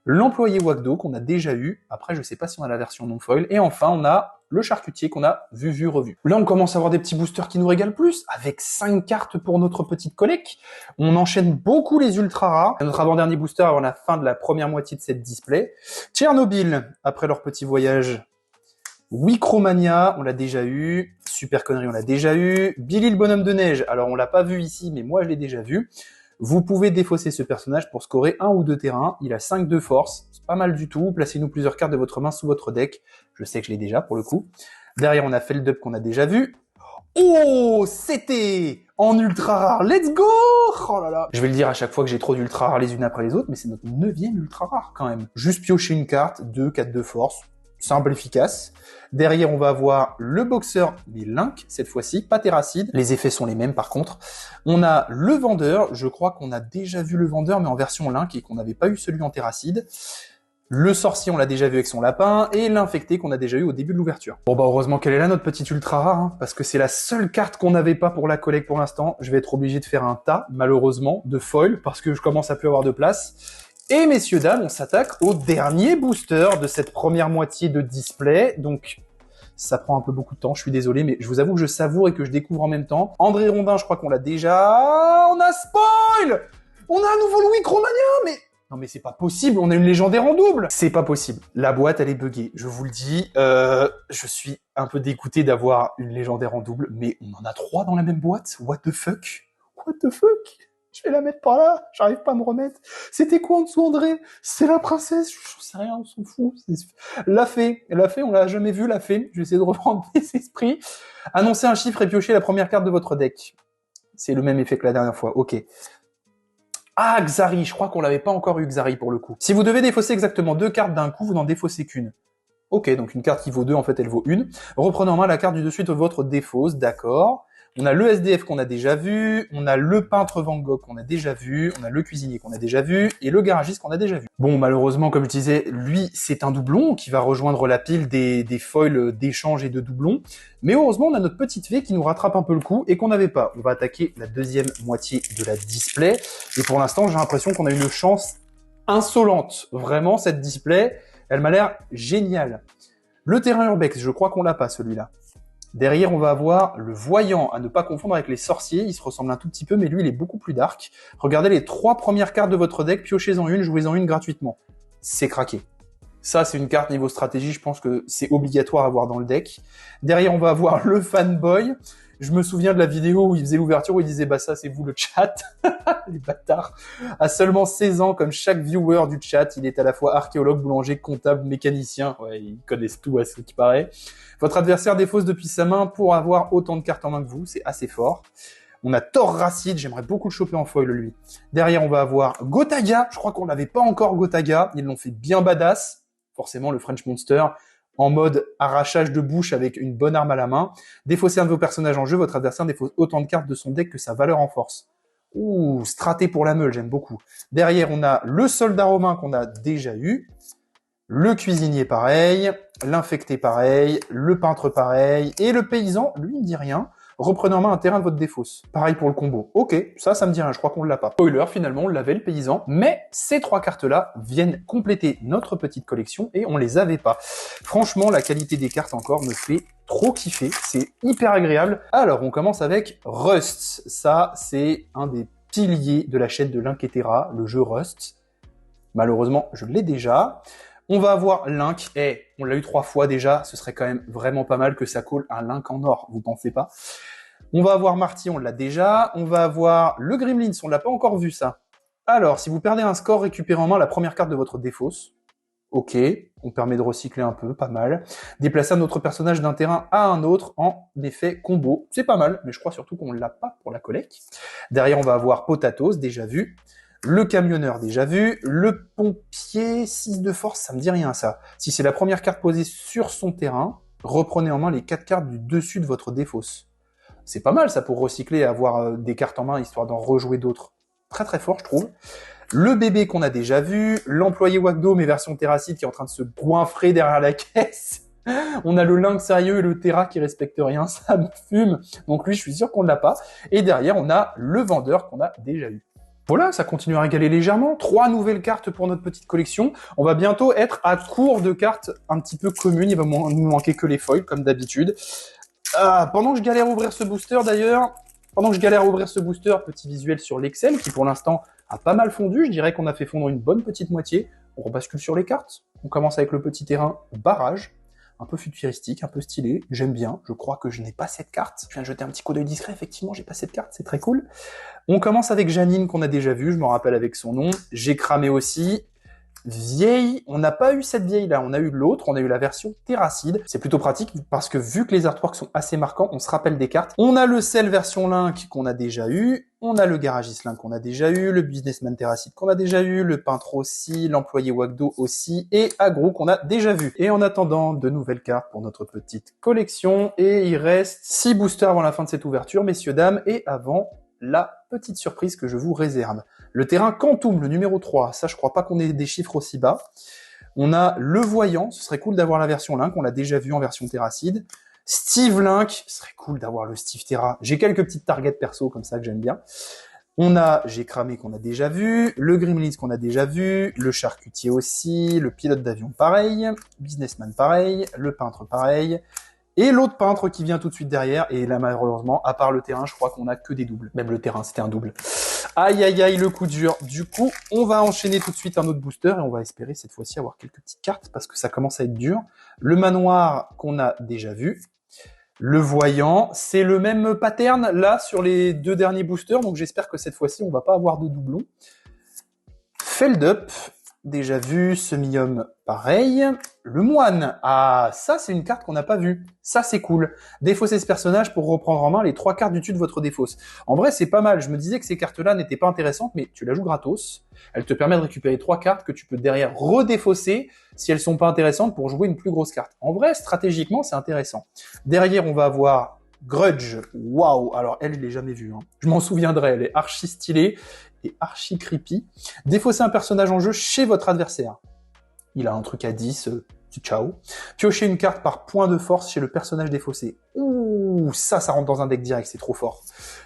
L'employé Wagdo, qu'on a déjà eu. Après, je sais pas si on a la version non-foil. Et enfin, on a le charcutier qu'on a revu. Là, on commence à avoir des petits boosters qui nous régalent plus, avec 5 cartes pour notre petite collecte. On enchaîne beaucoup les ultra rares. Notre avant-dernier booster avant la fin de la première moitié de cette display. Tchernobyl, après leur petit voyage. Wicromania, on l'a déjà eu. Super Connerie, on l'a déjà eu. Billy le bonhomme de neige, alors on l'a pas vu ici, mais moi je l'ai déjà vu. Vous pouvez défausser ce personnage pour scorer 1 ou 2 terrains. Il a 5 de force, c'est pas mal du tout. Placez-nous plusieurs cartes de votre main sous votre deck. Je sais que je l'ai déjà pour le coup. Derrière, on a Feldup qu'on a déjà vu. Oh, c'était en ultra rare. Let's go! Oh là là. Je vais le dire à chaque fois que j'ai trop d'ultra rares les unes après les autres, mais c'est notre 9e ultra rare quand même. Juste piocher une carte, 2, 4 de force. Simple, efficace. Derrière, on va avoir le boxeur, mais Link, cette fois-ci, pas Terracide. Les effets sont les mêmes, par contre. On a le vendeur. Je crois qu'on a déjà vu le vendeur, mais en version Link, et qu'on n'avait pas eu celui en Terracide. Le sorcier, on l'a déjà vu avec son lapin. Et l'infecté, qu'on a déjà eu au début de l'ouverture. Bon, bah, heureusement qu'elle est là, notre petite ultra rare, hein, parce que c'est la seule carte qu'on n'avait pas pour la collecte pour l'instant. Je vais être obligé de faire un tas, malheureusement, de foil, parce que je commence à plus avoir de place. Et messieurs, dames, on s'attaque au dernier booster de cette première moitié de display. Donc, ça prend un peu beaucoup de temps, je suis désolé, mais je vous avoue que je savoure et que je découvre en même temps. André Rondin, je crois qu'on l'a déjà... On a spoil! On a un nouveau Louis Cromania, mais... Non mais c'est pas possible, on a une légendaire en double. C'est pas possible. La boîte, elle est buggée. Je vous le dis, je suis un peu dégoûté d'avoir une légendaire en double, mais on en a 3 dans la même boîte. What the fuck? What the fuck? Je vais la mettre par là, j'arrive pas à me remettre. C'était quoi en dessous, André? C'est la princesse, je sais rien, on s'en fout. La fée, on l'a jamais vue, la fée. Je vais essayer de reprendre mes esprits. Annoncez un chiffre et piochez la première carte de votre deck. C'est le même effet que la dernière fois, ok. Ah, Xari, je crois qu'on l'avait pas encore eu, Xari, pour le coup. Si vous devez défausser exactement 2 cartes d'un coup, vous n'en défaussez qu'une. Ok, donc une carte qui vaut 2, en fait, elle vaut 1. Reprenez en main la carte du dessus de votre défausse, d'accord. On a le SDF qu'on a déjà vu, on a le peintre Van Gogh qu'on a déjà vu, on a le cuisinier qu'on a déjà vu, et le garagiste qu'on a déjà vu. Bon, malheureusement, comme je disais, lui, c'est un doublon qui va rejoindre la pile des foils d'échange et de doublons. Mais heureusement, on a notre petite fée qui nous rattrape un peu le coup et qu'on n'avait pas. On va attaquer la deuxième moitié de la display. Et pour l'instant, j'ai l'impression qu'on a une chance insolente. Vraiment, cette display, elle m'a l'air géniale. Le terrain urbex, je crois qu'on l'a pas, celui-là. Derrière, on va avoir le voyant, à ne pas confondre avec les sorciers. Il se ressemble un tout petit peu, mais lui, il est beaucoup plus dark. Regardez les 3 premières cartes de votre deck, piochez-en une, jouez-en une gratuitement. C'est craqué. Ça, c'est une carte niveau stratégie, je pense que c'est obligatoire à avoir dans le deck. Derrière, on va avoir le fanboy. Je me souviens de la vidéo où il faisait l'ouverture, où il disait « Bah ça, c'est vous le chat ». Les bâtards. À seulement 16 ans, comme chaque viewer du chat, il est à la fois archéologue, boulanger, comptable, mécanicien. Ouais, ils connaissent tout à ce qui paraît. Votre adversaire défausse depuis sa main pour avoir autant de cartes en main que vous. C'est assez fort. On a Thor Racide, j'aimerais beaucoup le choper en foil, lui. Derrière, on va avoir Gotaga. Je crois qu'on n'avait pas encore Gotaga. Ils l'ont fait bien badass. Forcément, le French Monster, en mode arrachage de bouche avec une bonne arme à la main. Défaussez un de vos personnages en jeu, votre adversaire défausse autant de cartes de son deck que sa valeur en force. Ouh, straté pour la meule, j'aime beaucoup. Derrière, on a le soldat romain qu'on a déjà eu, le cuisinier pareil, l'infecté pareil, le peintre pareil, et le paysan, lui, il me dit rien. Reprenez en main un terrain de votre défausse. Pareil pour le combo. Ok, ça me dit rien, je crois qu'on l'a pas. Spoiler, finalement, on l'avait, le paysan, mais ces 3 cartes-là viennent compléter notre petite collection et on les avait pas. Franchement, la qualité des cartes encore me fait trop kiffer, c'est hyper agréable. Alors, on commence avec Rust. Ça, c'est un des piliers de la chaîne de Linketera, le jeu Rust. Malheureusement, je l'ai déjà. On va avoir Link, et on l'a eu 3 fois déjà, ce serait quand même vraiment pas mal que ça colle un Link en or, vous pensez pas? On va avoir Marty, on l'a déjà. On va avoir le Gremlins, on l'a pas encore vu ça. Alors, si vous perdez un score, récupérez en main la première carte de votre défausse. Ok, on permet de recycler un peu, pas mal. Déplacer un autre personnage d'un terrain à un autre en effet combo, c'est pas mal, mais je crois surtout qu'on l'a pas pour la collecte. Derrière, on va avoir Potatoes, déjà vu. Le camionneur, déjà vu. Le pompier, 6 de force, ça me dit rien ça. Si c'est la première carte posée sur son terrain, reprenez en main les 4 cartes du dessus de votre défausse. C'est pas mal ça pour recycler et avoir des cartes en main histoire d'en rejouer d'autres. Très très fort, je trouve. Le bébé qu'on a déjà vu, l'employé Wagdo, mais version Terracide, qui est en train de se goinfrer derrière la caisse. On a le Lynx sérieux et le Terra qui respecte rien, ça me fume. Donc lui, je suis sûr qu'on ne l'a pas. Et derrière, on a le vendeur qu'on a déjà eu. Voilà, ça continue à régaler légèrement. 3 nouvelles cartes pour notre petite collection. On va bientôt être à court de cartes un petit peu communes. Il va nous manquer que les foils, comme d'habitude. Pendant que je galère à ouvrir ce booster, d'ailleurs, petit visuel sur l'Excel, qui pour l'instant a pas mal fondu. Je dirais qu'on a fait fondre une bonne petite moitié. On rebascule sur les cartes. On commence avec le petit terrain barrage. Un peu futuristique, un peu stylé, j'aime bien. Je crois que je n'ai pas cette carte. Je viens de jeter un petit coup d'œil discret, effectivement, j'ai pas cette carte, c'est très cool. On commence avec Janine, qu'on a déjà vu, je me rappelle avec son nom. J'ai cramé aussi. Vieille, on n'a pas eu cette vieille-là, on a eu l'autre, on a eu la version Terracide. C'est plutôt pratique parce que vu que les artworks sont assez marquants, on se rappelle des cartes. On a le Cell version Link qu'on a déjà eu, on a le Garagiste Link qu'on a déjà eu, le Businessman Terracide qu'on a déjà eu, le Peintre aussi, l'Employé Wagdo aussi, et Agro qu'on a déjà vu. Et en attendant, de nouvelles cartes pour notre petite collection, et il reste 6 boosters avant la fin de cette ouverture, messieurs, dames, et avant la petite surprise que je vous réserve. Le terrain Quantum, le numéro 3, ça je crois pas qu'on ait des chiffres aussi bas. On a le Voyant, ce serait cool d'avoir la version Link, on l'a déjà vu en version Terracide. Steve Link, ce serait cool d'avoir le Steve Terra. J'ai quelques petites targets perso comme ça que j'aime bien. On a J'ai cramé qu'on a déjà vu, le Gremlins qu'on a déjà vu, le Charcutier aussi, le Pilote d'avion pareil, Businessman pareil, le Peintre pareil, et l'autre peintre qui vient tout de suite derrière, et là malheureusement, à part le terrain, je crois qu'on a que des doubles. Même le terrain, c'était un double. Aïe aïe aïe, le coup dur. Du coup, on va enchaîner tout de suite un autre booster, et on va espérer cette fois-ci avoir quelques petites cartes, parce que ça commence à être dur. Le manoir qu'on a déjà vu, Le voyant, c'est le même pattern là sur les 2 derniers boosters, donc j'espère que cette fois-ci on va pas avoir de doublons. Feld-up, déjà vu. Semi-homme, pareil. Le moine, ah, ça c'est une carte qu'on n'a pas vue. Ça c'est cool. Défausser ce personnage pour reprendre en main les 3 cartes du dessus de votre défausse. En vrai c'est pas mal, je me disais que ces cartes-là n'étaient pas intéressantes, mais tu la joues gratos. Elle te permet de récupérer 3 cartes que tu peux derrière redéfausser si elles sont pas intéressantes pour jouer une plus grosse carte. En vrai, stratégiquement, c'est intéressant. Derrière, on va avoir Grudge. Waouh. Alors elle, je l'ai jamais vue. Hein. Je m'en souviendrai. Elle est archi stylée et archi creepy. Défausser un personnage en jeu chez votre adversaire. Il a un truc à 10. Ciao. Piocher une carte par point de force chez le personnage défaussé. Ouh, ça rentre dans un deck direct, c'est trop fort.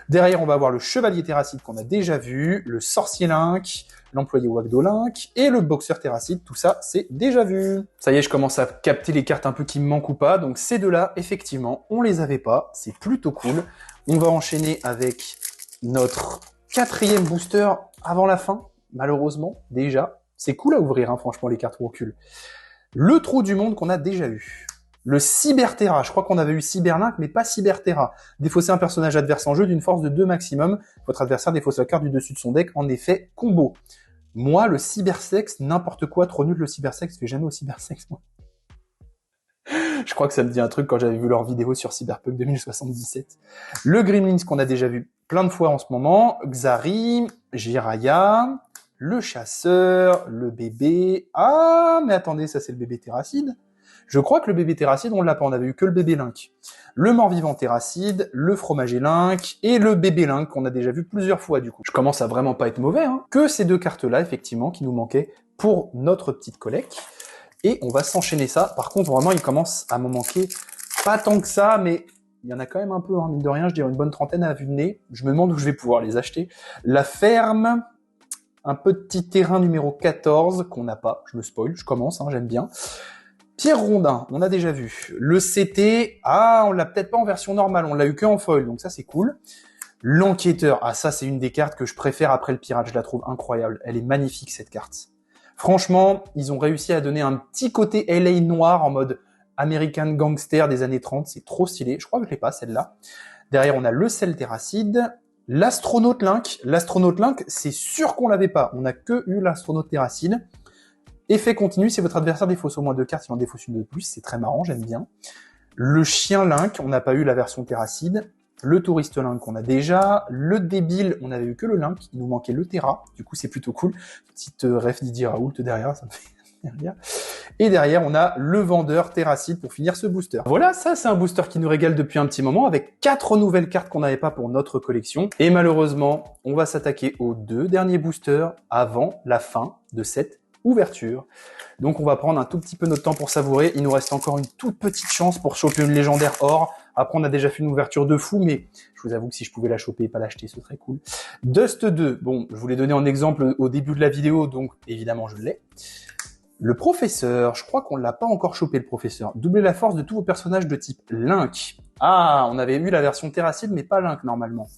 Derrière, on va avoir le Chevalier Terracide qu'on a déjà vu, le Sorcier Link, l'Employé Wagdo Link et le Boxeur Terracide. Tout ça, c'est déjà vu. Ça y est, je commence à capter les cartes un peu qui me manquent ou pas. Donc ces deux-là, effectivement, on les avait pas. C'est plutôt cool. On va enchaîner avec notre 4e booster avant la fin, malheureusement, déjà. C'est cool à ouvrir, hein, franchement, les cartes recul. Le Trou du Monde qu'on a déjà eu. Le Cyberterra, je crois qu'on avait eu Cyberlink, mais pas Cyberterra. Défausser un personnage adverse en jeu d'une force de 2 maximum. Votre adversaire défausse la carte du dessus de son deck, en effet, combo. Moi, le Cybersex, n'importe quoi, trop nul le Cybersex, je fais jamais au Cybersex, moi. Je crois que ça me dit un truc quand j'avais vu leur vidéo sur Cyberpunk 2077. Le Gremlins qu'on a déjà vu plein de fois en ce moment. Xari, Jiraya, le Chasseur, le bébé... Ah, mais attendez, ça c'est le bébé Terracide. Je crois que le bébé Terracide, on l'a pas, on avait eu que le bébé Link. Le mort-vivant Terracide, le fromager Link et le bébé Link qu'on a déjà vu plusieurs fois du coup. Je commence à vraiment pas être mauvais, hein. Que ces 2 cartes-là, effectivement, qui nous manquaient pour notre petite collecte. Et on va s'enchaîner ça. Par contre, vraiment, il commence à me manquer pas tant que ça, mais il y en a quand même un peu, hein, mine de rien, je dirais une bonne trentaine à vue de nez. Je me demande où je vais pouvoir les acheter. La ferme, un petit terrain numéro 14 qu'on n'a pas. Je me spoil, je commence, hein, j'aime bien. Pierre Rondin, on a déjà vu. Le CT, ah, on l'a peut-être pas en version normale, on l'a eu que en foil, donc ça c'est cool. L'enquêteur, ah ça c'est une des cartes que je préfère après le pirate, je la trouve incroyable. Elle est magnifique cette carte. Franchement, ils ont réussi à donner un petit côté LA noir en mode American Gangster des années 30, c'est trop stylé. Je crois que je l'ai pas celle-là. Derrière, on a le Sel Terracide, l'Astronaute Link. L'Astronaute Link, c'est sûr qu'on l'avait pas. On a que eu l'Astronaute Terracide. Effet continu, si votre adversaire défausse au moins 2 cartes, il en défausse une de plus. C'est très marrant, j'aime bien. Le Chien Link, on n'a pas eu la version Terracide. Le Touriste Link, on a déjà. Le Débile, on avait eu que le Link. Il nous manquait le Terra. Du coup, c'est plutôt cool. Petite ref Didier Raoult derrière, ça me fait rire. Et derrière, on a le Vendeur Terracide pour finir ce booster. Voilà, ça, c'est un booster qui nous régale depuis un petit moment avec 4 nouvelles cartes qu'on n'avait pas pour notre collection. Et malheureusement, on va s'attaquer aux 2 derniers boosters avant la fin de cette ouverture. Donc on va prendre un tout petit peu notre temps pour savourer. Il nous reste encore une toute petite chance pour choper une légendaire or. Après on a déjà fait une ouverture de fou, mais je vous avoue que si je pouvais la choper et pas l'acheter, ce serait cool. Dust 2, bon, je vous l'ai donné en exemple au début de la vidéo, donc évidemment je l'ai. Le professeur, je crois qu'on l'a pas encore chopé le professeur. Doublez la force de tous vos personnages de type Link. Ah, on avait eu la version Terracide, mais pas Link normalement.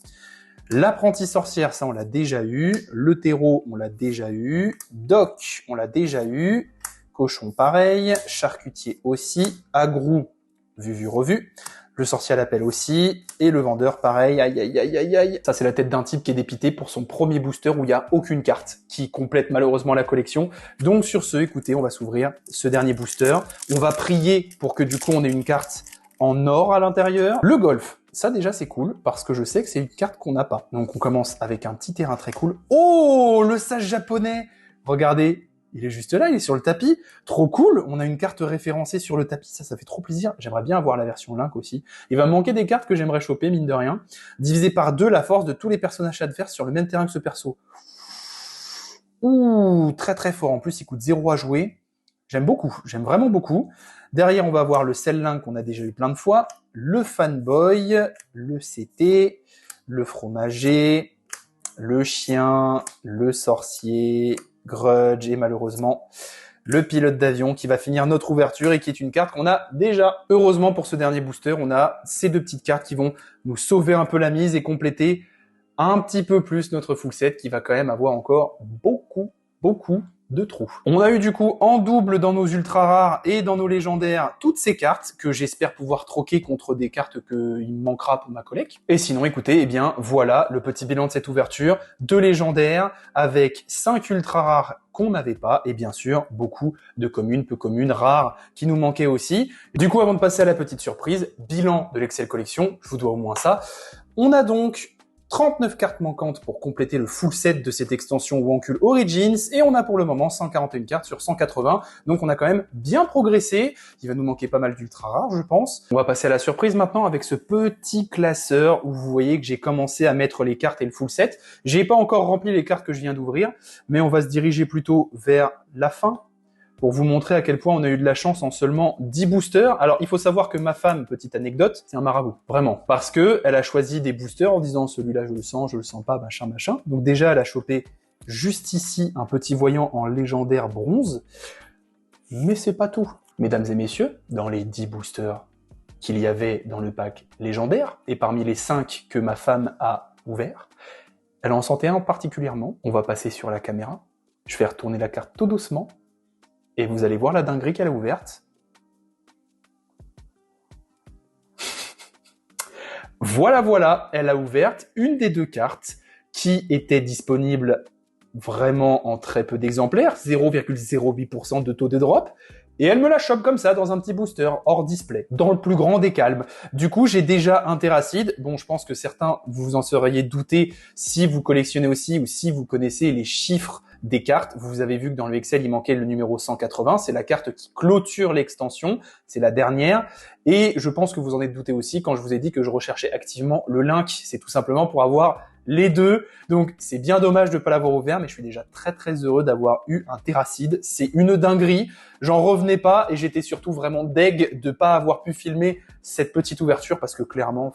L'apprentie sorcière, ça on l'a déjà eu. Le terreau, on l'a déjà eu. Doc, on l'a déjà eu. Cochon, pareil. Charcutier aussi. Agrou, vu, revu. Le sorcier à l'appel aussi. Et le vendeur, pareil. Aïe, aïe, aïe, aïe, aïe. Ça, c'est la tête d'un type qui est dépité pour son premier booster où il n'y a aucune carte qui complète malheureusement la collection. Donc sur ce, écoutez, on va s'ouvrir ce dernier booster. On va prier pour que du coup, on ait une carte en or à l'intérieur. Le golf. Ça déjà c'est cool parce que je sais que c'est une carte qu'on n'a pas. Donc on commence avec un petit terrain très cool. Oh, le sage japonais. Regardez, il est juste là, il est sur le tapis. Trop cool, on a une carte référencée sur le tapis, ça fait trop plaisir. J'aimerais bien avoir la version Link aussi. Il va me manquer des cartes que j'aimerais choper, mine de rien. Divisé par 2 la force de tous les personnages adverses sur le même terrain que ce perso. Ouh, très très fort. En plus, il coûte 0 à jouer. J'aime beaucoup, j'aime vraiment beaucoup. Derrière, on va avoir le Cell Link qu'on a déjà eu plein de fois, le Fanboy, le CT, le Fromager, le Chien, le Sorcier, Grudge et malheureusement le Pilote d'avion qui va finir notre ouverture et qui est une carte qu'on a déjà. Heureusement pour ce dernier booster, on a ces 2 petites cartes qui vont nous sauver un peu la mise et compléter un petit peu plus notre full set qui va quand même avoir encore beaucoup de trous. On a eu du coup en double dans nos ultra rares et dans nos légendaires toutes ces cartes que j'espère pouvoir troquer contre des cartes qu'il me manquera pour ma collecte. Et sinon, écoutez, eh bien voilà le petit bilan de cette ouverture. 2 légendaires avec 5 ultra rares qu'on n'avait pas et bien sûr beaucoup de communes, peu communes, rares qui nous manquaient aussi. Du coup, avant de passer à la petite surprise, bilan de l'Excel Collection, je vous dois au moins ça. On a donc 39 cartes manquantes pour compléter le full set de cette extension Wankul Origins et on a pour le moment 141 cartes sur 180, donc on a quand même bien progressé. Il va nous manquer pas mal d'ultra rares, je pense. On va passer à la surprise maintenant avec ce petit classeur où vous voyez que j'ai commencé à mettre les cartes et le full set. J'ai pas encore rempli les cartes que je viens d'ouvrir, mais on va se diriger plutôt vers la fin pour vous montrer à quel point on a eu de la chance en seulement 10 boosters. Alors, il faut savoir que ma femme, petite anecdote, c'est un marabout, vraiment. Parce que elle a choisi des boosters en disant celui-là je le sens pas, machin, machin. Donc déjà, elle a chopé juste ici un petit voyant en légendaire bronze. Mais c'est pas tout. Mesdames et messieurs, dans les 10 boosters qu'il y avait dans le pack légendaire, et parmi les 5 que ma femme a ouverts, elle en sentait un particulièrement. On va passer sur la caméra. Je vais retourner la carte tout doucement. Et vous allez voir la dinguerie qu'elle a ouverte. Voilà, elle a ouverte une des 2 cartes qui était disponible vraiment en très peu d'exemplaires, 0,08% de taux de drop, et elle me la chope comme ça dans un petit booster hors display, dans le plus grand des calmes. Du coup, j'ai déjà un Terracid. Bon, je pense que certains vous en seriez doutés si vous collectionnez aussi ou si vous connaissez les chiffres des cartes. Vous avez vu que dans le Excel, il manquait le numéro 180. C'est la carte qui clôture l'extension. C'est la dernière. Et je pense que vous en êtes douté aussi quand je vous ai dit que je recherchais activement le Link. C'est tout simplement pour avoir les 2. Donc, c'est bien dommage de ne pas l'avoir ouvert, mais je suis déjà très heureux d'avoir eu un Terracid. C'est une dinguerie. J'en revenais pas et j'étais surtout vraiment deg de pas avoir pu filmer cette petite ouverture parce que clairement,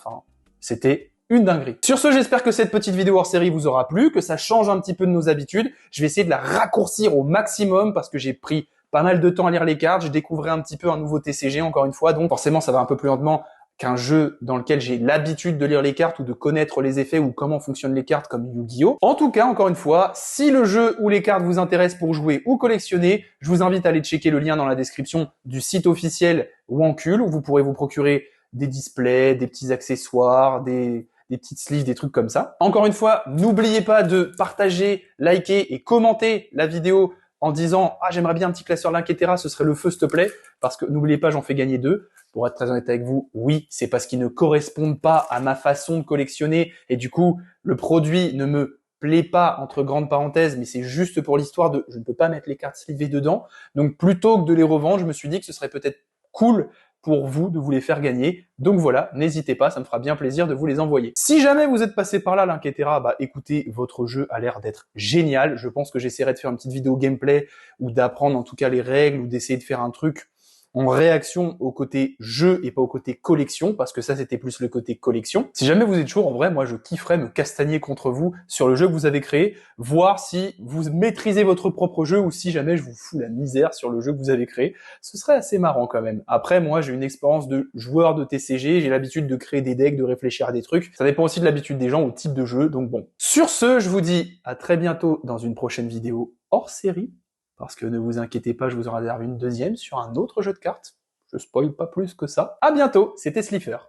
c'était une dinguerie. Sur ce, j'espère que cette petite vidéo hors série vous aura plu, que ça change un petit peu de nos habitudes. Je vais essayer de la raccourcir au maximum parce que j'ai pris pas mal de temps à lire les cartes. Je découvrais un petit peu un nouveau TCG encore une fois, donc forcément ça va un peu plus lentement qu'un jeu dans lequel j'ai l'habitude de lire les cartes ou de connaître les effets ou comment fonctionnent les cartes comme Yu-Gi-Oh! En tout cas, encore une fois, si le jeu ou les cartes vous intéressent pour jouer ou collectionner, je vous invite à aller checker le lien dans la description du site officiel Wankul où vous pourrez vous procurer des displays, des petits accessoires, des petites sleeves, des trucs comme ça. Encore une fois, n'oubliez pas de partager, liker et commenter la vidéo en disant « Ah, j'aimerais bien un petit classeur Link et Terra, ce serait le feu, s'il te plaît », parce que n'oubliez pas, j'en fais gagner 2. Pour être très honnête avec vous, oui, c'est parce qu'ils ne correspondent pas à ma façon de collectionner et du coup, le produit ne me plaît pas, entre grandes parenthèses, mais c'est juste pour l'histoire de je ne peux pas mettre les cartes slivées dedans. Donc, plutôt que de les revendre, je me suis dit que ce serait peut-être cool pour vous de vous les faire gagner. Donc voilà, n'hésitez pas, ça me fera bien plaisir de vous les envoyer. Si jamais vous êtes passé par là, Link et Terra, écoutez, votre jeu a l'air d'être génial. Je pense que j'essaierai de faire une petite vidéo gameplay ou d'apprendre en tout cas les règles ou d'essayer de faire un truc en réaction au côté jeu et pas au côté collection, parce que ça c'était plus le côté collection. Si jamais vous êtes chaud, en vrai, moi je kifferais me castagner contre vous sur le jeu que vous avez créé, voir si vous maîtrisez votre propre jeu ou si jamais je vous fous la misère sur le jeu que vous avez créé. Ce serait assez marrant quand même. Après, moi j'ai une expérience de joueur de TCG, j'ai l'habitude de créer des decks, de réfléchir à des trucs. Ça dépend aussi de l'habitude des gens au type de jeu, donc bon. Sur ce, je vous dis à très bientôt dans une prochaine vidéo hors série. Parce que ne vous inquiétez pas, je vous en réserve une deuxième sur un autre jeu de cartes. Je spoil pas plus que ça. À bientôt, c'était Slifer.